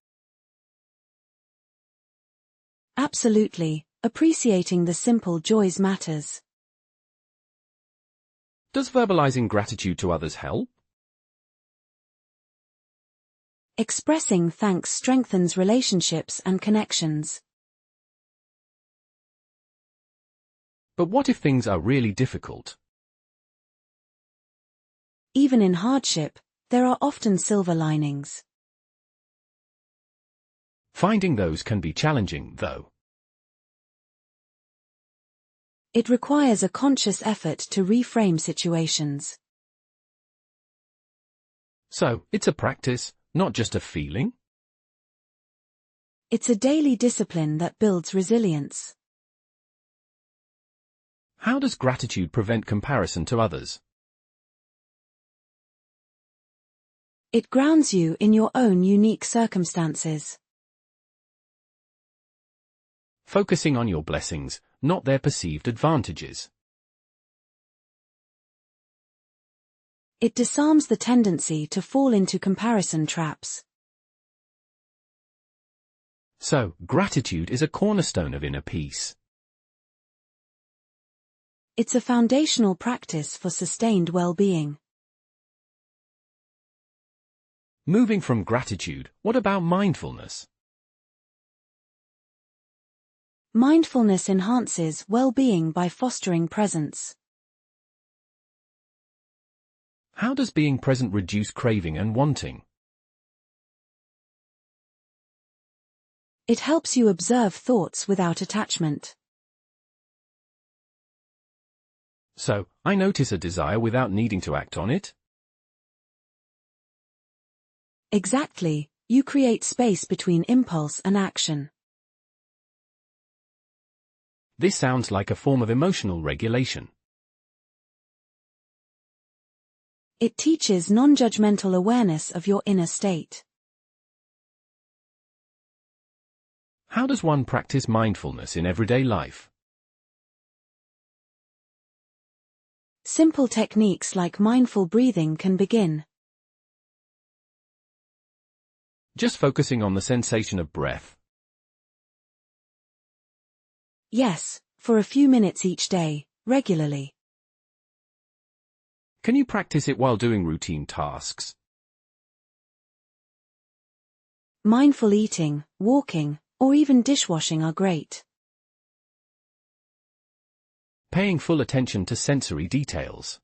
Speaker 2: Absolutely, appreciating the simple joys matters.
Speaker 1: Does verbalizing gratitude to others help?
Speaker 2: Expressing thanks strengthens relationships and connections.
Speaker 1: But what if things are really difficult?
Speaker 2: Even in hardship, there are often silver linings.
Speaker 1: Finding those can be challenging, though.
Speaker 2: It requires a conscious effort to reframe situations.
Speaker 1: So, it's a practice, not just a feeling?
Speaker 2: It's a daily discipline that builds resilience.
Speaker 1: How does gratitude prevent comparison to others?
Speaker 2: It grounds you in your own unique circumstances.
Speaker 1: Focusing on your blessings, not their perceived advantages.
Speaker 2: It disarms the tendency to fall into comparison traps.
Speaker 1: So, gratitude is a cornerstone of inner peace.
Speaker 2: It's a foundational practice for sustained well-being.
Speaker 1: Moving from gratitude, what about mindfulness?
Speaker 2: Mindfulness enhances well-being by fostering presence.
Speaker 1: How does being present reduce craving and wanting?
Speaker 2: It helps you observe thoughts without attachment.
Speaker 1: So, I notice a desire without needing to act on it?
Speaker 2: Exactly, you create space between impulse and action.
Speaker 1: This sounds like a form of emotional regulation.
Speaker 2: It teaches non-judgmental awareness of your inner state.
Speaker 1: How does one practice mindfulness in everyday life?
Speaker 2: Simple techniques like mindful breathing can begin.
Speaker 1: Just focusing on the sensation of breath.
Speaker 2: Yes, for a few minutes each day, regularly.
Speaker 1: Can you practice it while doing routine tasks?
Speaker 2: Mindful eating, walking, or even dishwashing are great.
Speaker 1: Paying full attention to sensory details.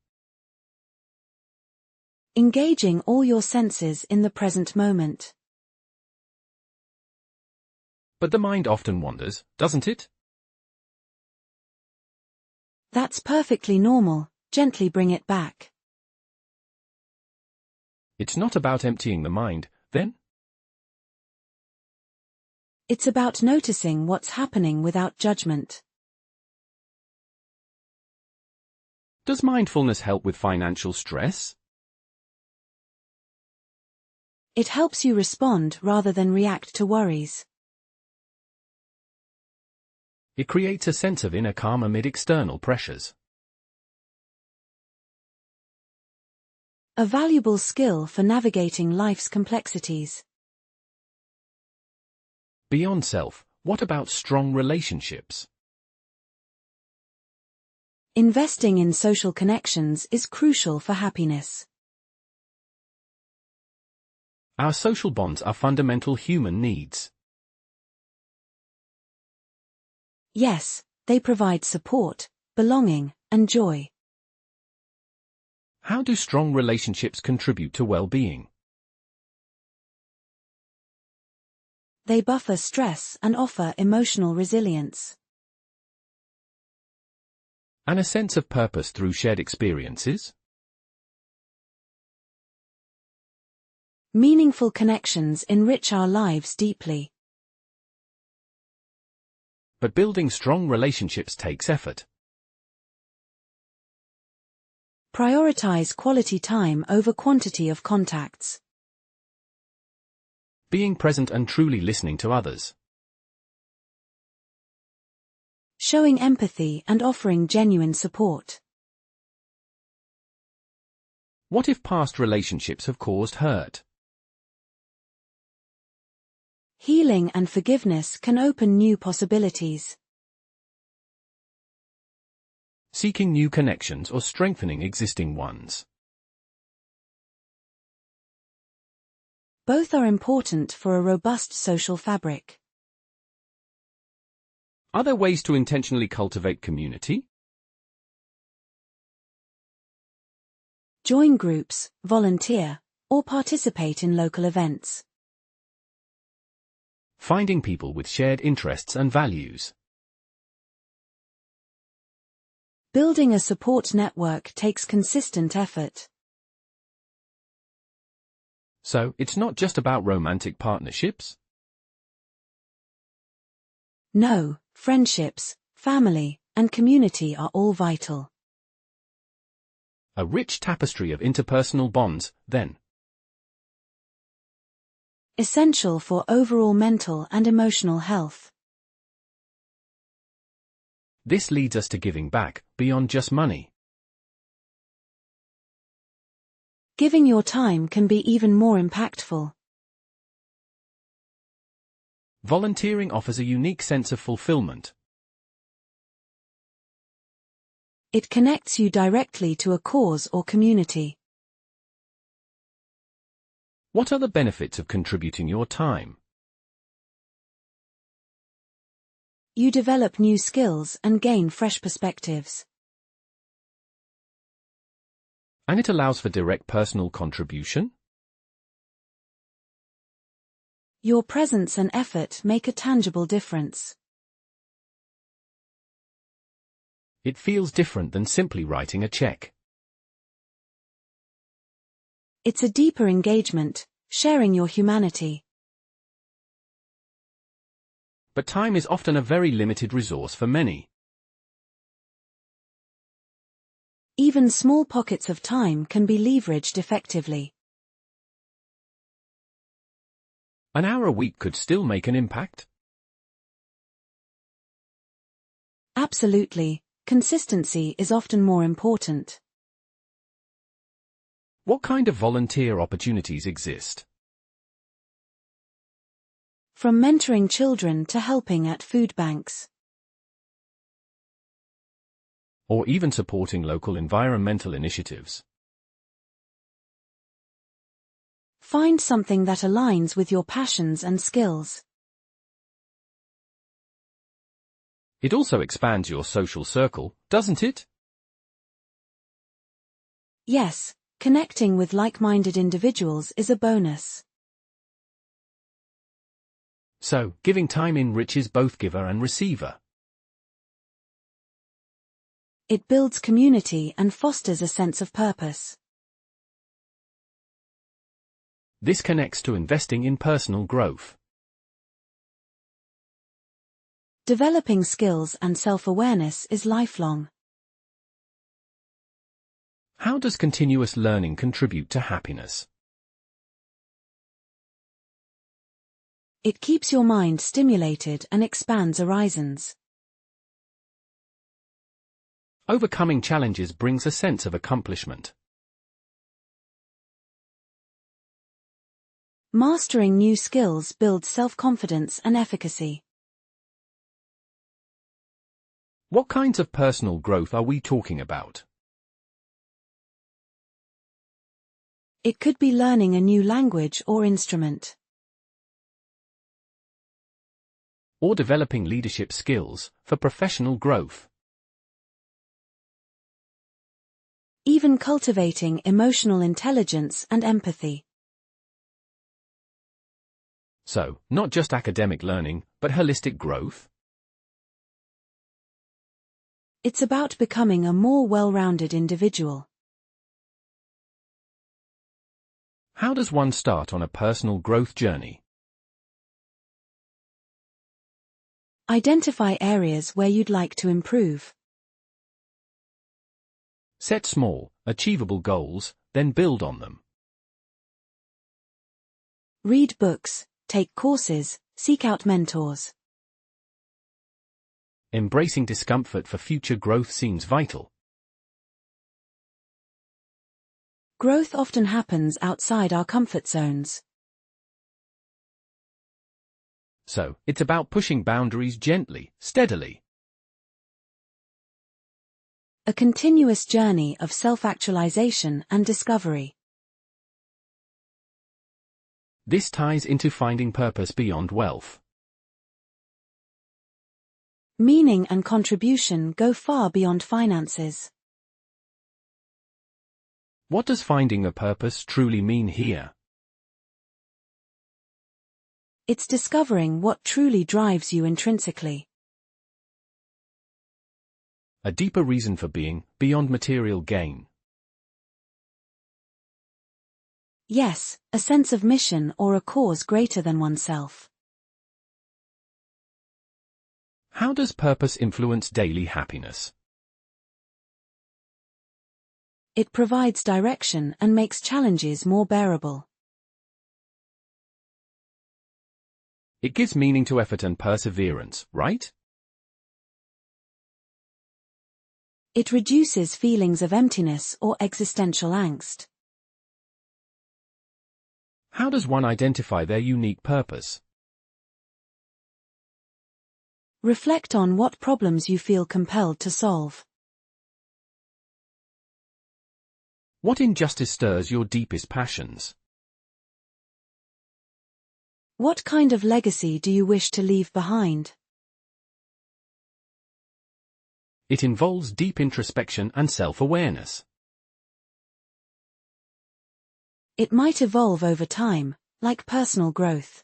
Speaker 2: Engaging all your senses in the present moment.
Speaker 1: But the mind often wanders, doesn't it?
Speaker 2: That's perfectly normal, gently bring it back.
Speaker 1: It's not about emptying the mind, then?
Speaker 2: It's about noticing what's happening without judgment.
Speaker 1: Does mindfulness help with financial stress?
Speaker 2: It helps you respond rather than react to worries.
Speaker 1: It creates a sense of inner calm amid external pressures.
Speaker 2: A valuable skill for navigating life's complexities.
Speaker 1: Beyond self, what about strong relationships?
Speaker 2: Investing in social connections is crucial for happiness.
Speaker 1: Our social bonds are fundamental human needs.
Speaker 2: Yes, they provide support, belonging, and joy.
Speaker 1: How do strong relationships contribute to well-being?
Speaker 2: They buffer stress and offer emotional resilience.
Speaker 1: And a sense of purpose through shared experiences?
Speaker 2: Meaningful connections enrich our lives deeply.
Speaker 1: But building strong relationships takes effort.
Speaker 2: Prioritize quality time over quantity of contacts.
Speaker 1: Being present and truly listening to others.
Speaker 2: Showing empathy and offering genuine support.
Speaker 1: What if past relationships have caused hurt?
Speaker 2: Healing and forgiveness can open new possibilities.
Speaker 1: Seeking new connections or strengthening existing ones.
Speaker 2: Both are important for a robust social fabric.
Speaker 1: Are there ways to intentionally cultivate community?
Speaker 2: Join groups, volunteer, or participate in local events.
Speaker 1: Finding people with shared interests and values.
Speaker 2: Building a support network takes consistent effort.
Speaker 1: So, it's not just about romantic partnerships?
Speaker 2: No, friendships, family, and community are all vital.
Speaker 1: A rich tapestry of interpersonal bonds, then.
Speaker 2: Essential for overall mental and emotional health.
Speaker 1: This leads us to giving back, beyond just money.
Speaker 2: Giving your time can be even more impactful.
Speaker 1: Volunteering offers a unique sense of fulfillment.
Speaker 2: It connects you directly to a cause or community.
Speaker 1: What are the benefits of contributing your time?
Speaker 2: You develop new skills and gain fresh perspectives.
Speaker 1: And it allows for direct personal contribution.
Speaker 2: Your presence and effort make a tangible difference.
Speaker 1: It feels different than simply writing a check.
Speaker 2: It's a deeper engagement, sharing your humanity.
Speaker 1: But time is often a very limited resource for many.
Speaker 2: Even small pockets of time can be leveraged effectively.
Speaker 1: An hour a week could still make an impact.
Speaker 2: Absolutely, consistency is often more important.
Speaker 1: What kind of volunteer opportunities exist?
Speaker 2: From mentoring children to helping at food banks.
Speaker 1: Or even supporting local environmental initiatives.
Speaker 2: Find something that aligns with your passions and skills.
Speaker 1: It also expands your social circle, doesn't it?
Speaker 2: Yes, connecting with like-minded individuals is a bonus.
Speaker 1: So, giving time enriches both giver and receiver.
Speaker 2: It builds community and fosters a sense of purpose.
Speaker 1: This connects to investing in personal growth.
Speaker 2: Developing skills and self-awareness is lifelong.
Speaker 1: How does continuous learning contribute to happiness?
Speaker 2: It keeps your mind stimulated and expands horizons.
Speaker 1: Overcoming challenges brings a sense of accomplishment.
Speaker 2: Mastering new skills builds self-confidence and efficacy.
Speaker 1: What kinds of personal growth are we talking about?
Speaker 2: It could be learning a new language or instrument.
Speaker 1: Or developing leadership skills for professional growth.
Speaker 2: Even cultivating emotional intelligence and empathy.
Speaker 1: So, not just academic learning, but holistic growth?
Speaker 2: It's about becoming a more well-rounded individual.
Speaker 1: How does one start on a personal growth journey?
Speaker 2: Identify areas where you'd like to improve.
Speaker 1: Set small, achievable goals, then build on them.
Speaker 2: Read books, take courses, seek out mentors.
Speaker 1: Embracing discomfort for future growth seems vital.
Speaker 2: Growth often happens outside our comfort zones.
Speaker 1: So, it's about pushing boundaries gently, steadily.
Speaker 2: A continuous journey of self-actualization and discovery.
Speaker 1: This ties into finding purpose beyond wealth.
Speaker 2: Meaning and contribution go far beyond finances.
Speaker 1: What does finding a purpose truly mean here?
Speaker 2: It's discovering what truly drives you intrinsically.
Speaker 1: A deeper reason for being, beyond material gain.
Speaker 2: Yes, a sense of mission or a cause greater than oneself.
Speaker 1: How does purpose influence daily happiness?
Speaker 2: It provides direction and makes challenges more bearable.
Speaker 1: It gives meaning to effort and perseverance, right?
Speaker 2: It reduces feelings of emptiness or existential angst.
Speaker 1: How does one identify their unique purpose?
Speaker 2: Reflect on what problems you feel compelled to solve.
Speaker 1: What injustice stirs your deepest passions?
Speaker 2: What kind of legacy do you wish to leave behind?
Speaker 1: It involves deep introspection and self-awareness.
Speaker 2: It might evolve over time, like personal growth.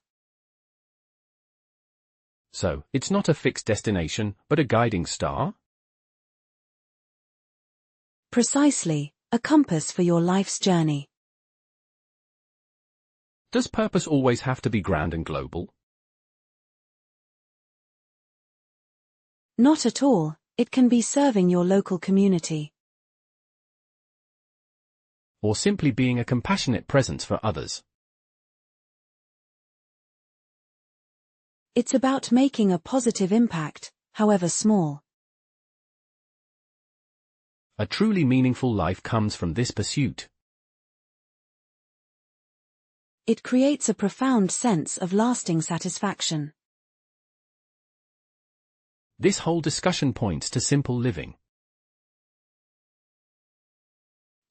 Speaker 1: So, it's not a fixed destination, but a guiding star?
Speaker 2: Precisely, a compass for your life's journey.
Speaker 1: Does purpose always have to be grand and global?
Speaker 2: Not at all, it can be serving your local community.
Speaker 1: Or simply being a compassionate presence for others?
Speaker 2: It's about making a positive impact, however small.
Speaker 1: A truly meaningful life comes from this pursuit.
Speaker 2: It creates a profound sense of lasting satisfaction.
Speaker 1: This whole discussion points to simple living.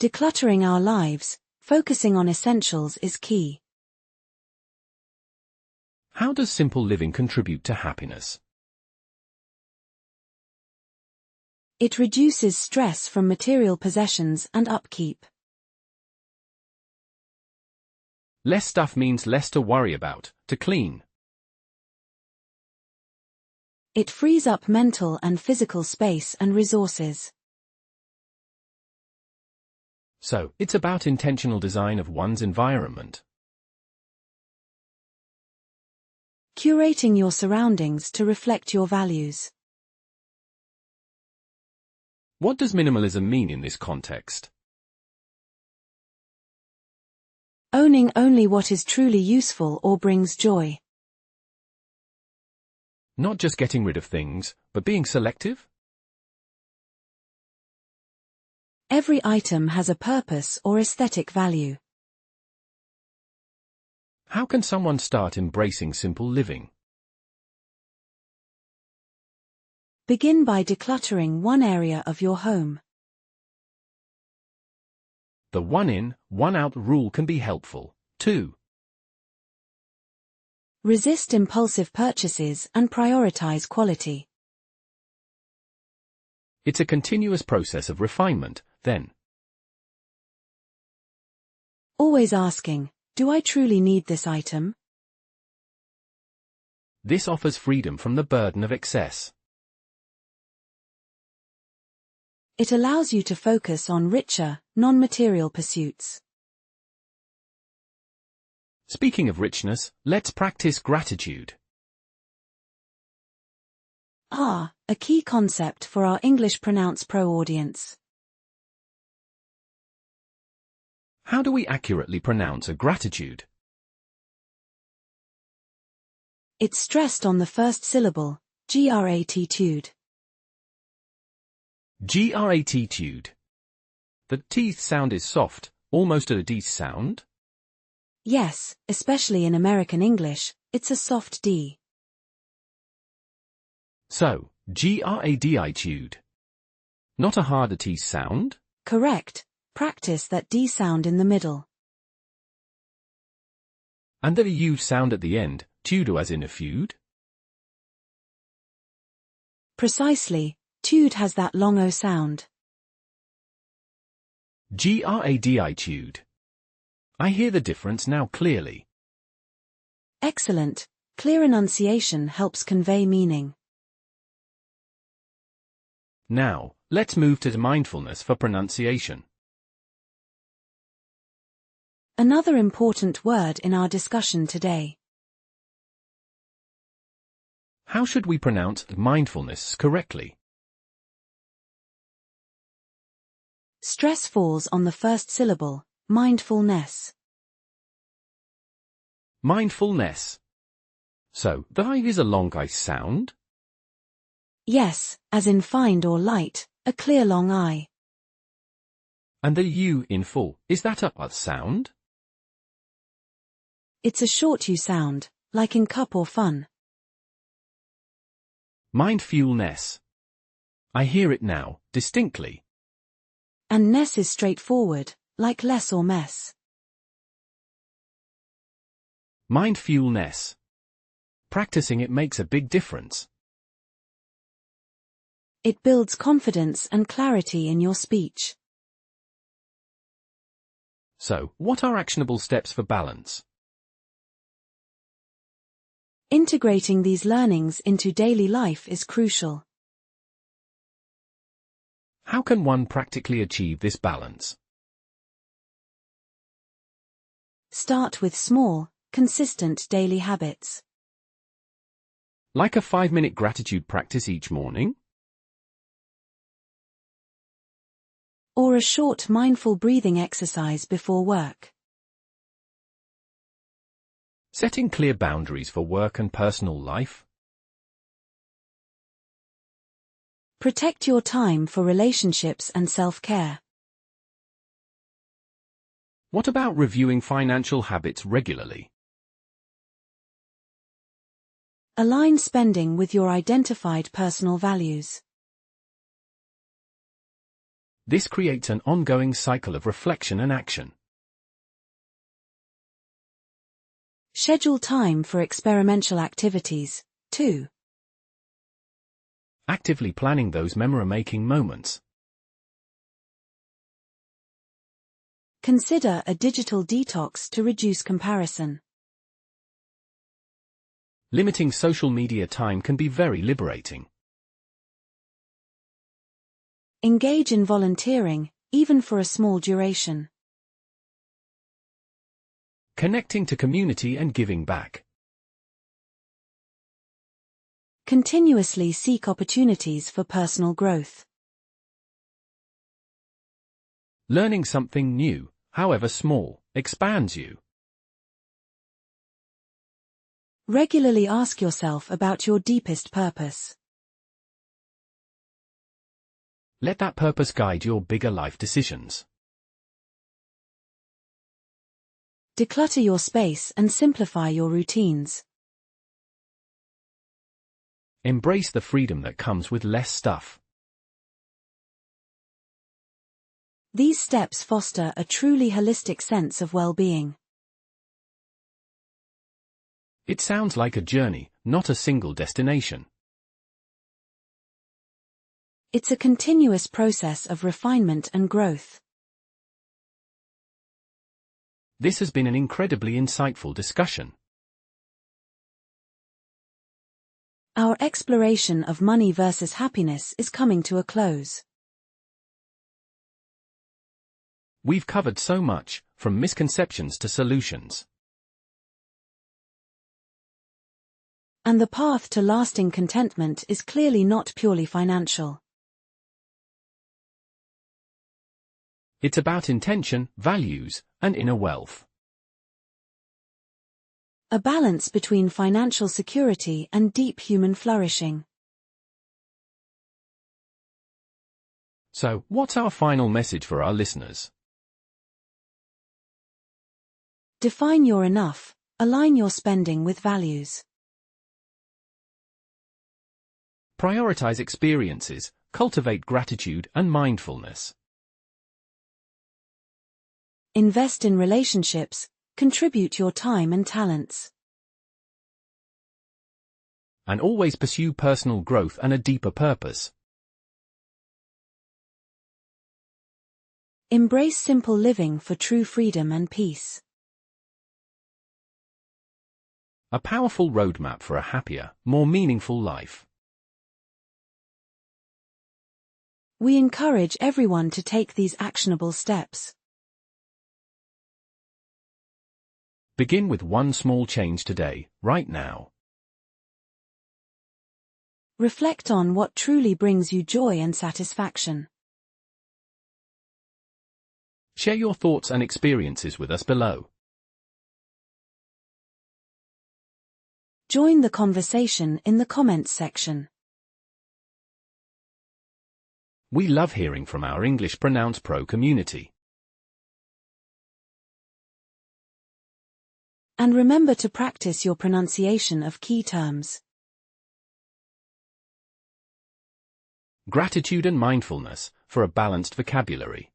Speaker 2: Decluttering our lives, focusing on essentials is key.
Speaker 1: How does simple living contribute to happiness?
Speaker 2: It reduces stress from material possessions and upkeep.
Speaker 1: Less stuff means less to worry about, to clean.
Speaker 2: It frees up mental and physical space and resources.
Speaker 1: So, it's about intentional design of one's environment.
Speaker 2: Curating your surroundings to reflect your values.
Speaker 1: What does minimalism mean in this context?
Speaker 2: Owning only what is truly useful or brings joy.
Speaker 1: Not just getting rid of things, but being selective?
Speaker 2: Every item has a purpose or aesthetic value.
Speaker 1: How can someone start embracing simple living?
Speaker 2: Begin by decluttering one area of your home.
Speaker 1: The one in, one out rule can be helpful, too.
Speaker 2: Resist impulsive purchases and prioritize quality.
Speaker 1: It's a continuous process of refinement, then.
Speaker 2: Always asking, do I truly need this item?
Speaker 1: This offers freedom from the burden of excess.
Speaker 2: It allows you to focus on richer, non-material pursuits.
Speaker 1: Speaking of richness, let's practice gratitude.
Speaker 2: A key concept for our English Pronounce Pro audience.
Speaker 1: How do we accurately pronounce a gratitude?
Speaker 2: It's stressed on the first syllable, gratitude.
Speaker 1: Gratitude. The teeth sound is soft, almost a D sound?
Speaker 2: Yes, especially in American English, it's a soft D.
Speaker 1: So, gratitude. Not a harder T sound?
Speaker 2: Correct. Practice that D sound in the middle.
Speaker 1: And the U sound at the end, tudo as in a feud?
Speaker 2: Precisely, tude has that long O sound.
Speaker 1: Gratitude. I hear the difference now clearly.
Speaker 2: Excellent. Clear enunciation helps convey meaning.
Speaker 1: Now, let's move to mindfulness for pronunciation.
Speaker 2: Another important word in our discussion today.
Speaker 1: How should we pronounce mindfulness correctly?
Speaker 2: Stress falls on the first syllable, mindfulness.
Speaker 1: Mindfulness. So, the I is a long I sound?
Speaker 2: Yes, as in find or light, a clear long I.
Speaker 1: And the U in full, is that a sound?
Speaker 2: It's a short U sound, like in cup or fun.
Speaker 1: Mindfulness. I hear it now, distinctly.
Speaker 2: And ness is straightforward, like less or mess.
Speaker 1: Mindfulness. Practicing it makes a big difference.
Speaker 2: It builds confidence and clarity in your speech.
Speaker 1: So, what are actionable steps for balance?
Speaker 2: Integrating these learnings into daily life is crucial.
Speaker 1: How can one practically achieve this balance?
Speaker 2: Start with small, consistent daily habits.
Speaker 1: Like a 5-minute gratitude practice each morning?
Speaker 2: Or a short mindful breathing exercise before work.
Speaker 1: Setting clear boundaries for work and personal life?
Speaker 2: Protect your time for relationships and self-care.
Speaker 1: What about reviewing financial habits regularly?
Speaker 2: Align spending with your identified personal values.
Speaker 1: This creates an ongoing cycle of reflection and action.
Speaker 2: Schedule time for experimental activities, too.
Speaker 1: Actively planning those memory-making moments.
Speaker 2: Consider a digital detox to reduce comparison.
Speaker 1: Limiting social media time can be very liberating.
Speaker 2: Engage in volunteering, even for a small duration.
Speaker 1: Connecting to community and giving back.
Speaker 2: Continuously seek opportunities for personal growth.
Speaker 1: Learning something new, however small, expands you.
Speaker 2: Regularly ask yourself about your deepest purpose.
Speaker 1: Let that purpose guide your bigger life decisions.
Speaker 2: Declutter your space and simplify your routines.
Speaker 1: Embrace the freedom that comes with less stuff.
Speaker 2: These steps foster a truly holistic sense of well-being.
Speaker 1: It sounds like a journey, not a single destination.
Speaker 2: It's a continuous process of refinement and growth.
Speaker 1: This has been an incredibly insightful discussion.
Speaker 2: Our exploration of money versus happiness is coming to a close.
Speaker 1: We've covered so much, from misconceptions to solutions.
Speaker 2: And the path to lasting contentment is clearly not purely financial.
Speaker 1: It's about intention, values, and inner wealth.
Speaker 2: A balance between financial security and deep human flourishing.
Speaker 1: So, what's our final message for our listeners?
Speaker 2: Define your enough, align your spending with values.
Speaker 1: Prioritize experiences, cultivate gratitude and mindfulness.
Speaker 2: Invest in relationships, contribute your time and talents.
Speaker 1: And always pursue personal growth and a deeper purpose.
Speaker 2: Embrace simple living for true freedom and peace.
Speaker 1: A powerful roadmap for a happier, more meaningful life.
Speaker 2: We encourage everyone to take these actionable steps.
Speaker 1: Begin with one small change today, right now.
Speaker 2: Reflect on what truly brings you joy and satisfaction.
Speaker 1: Share your thoughts and experiences with us below.
Speaker 2: Join the conversation in the comments section.
Speaker 1: We love hearing from our English Pronounce Pro community.
Speaker 2: And remember to practice your pronunciation of key terms.
Speaker 1: Gratitude and mindfulness, for a balanced vocabulary.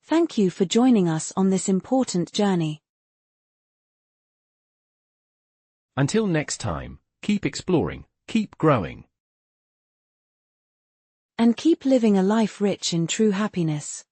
Speaker 2: Thank you for joining us on this important journey.
Speaker 1: Until next time, keep exploring, keep growing.
Speaker 2: And keep living a life rich in true happiness.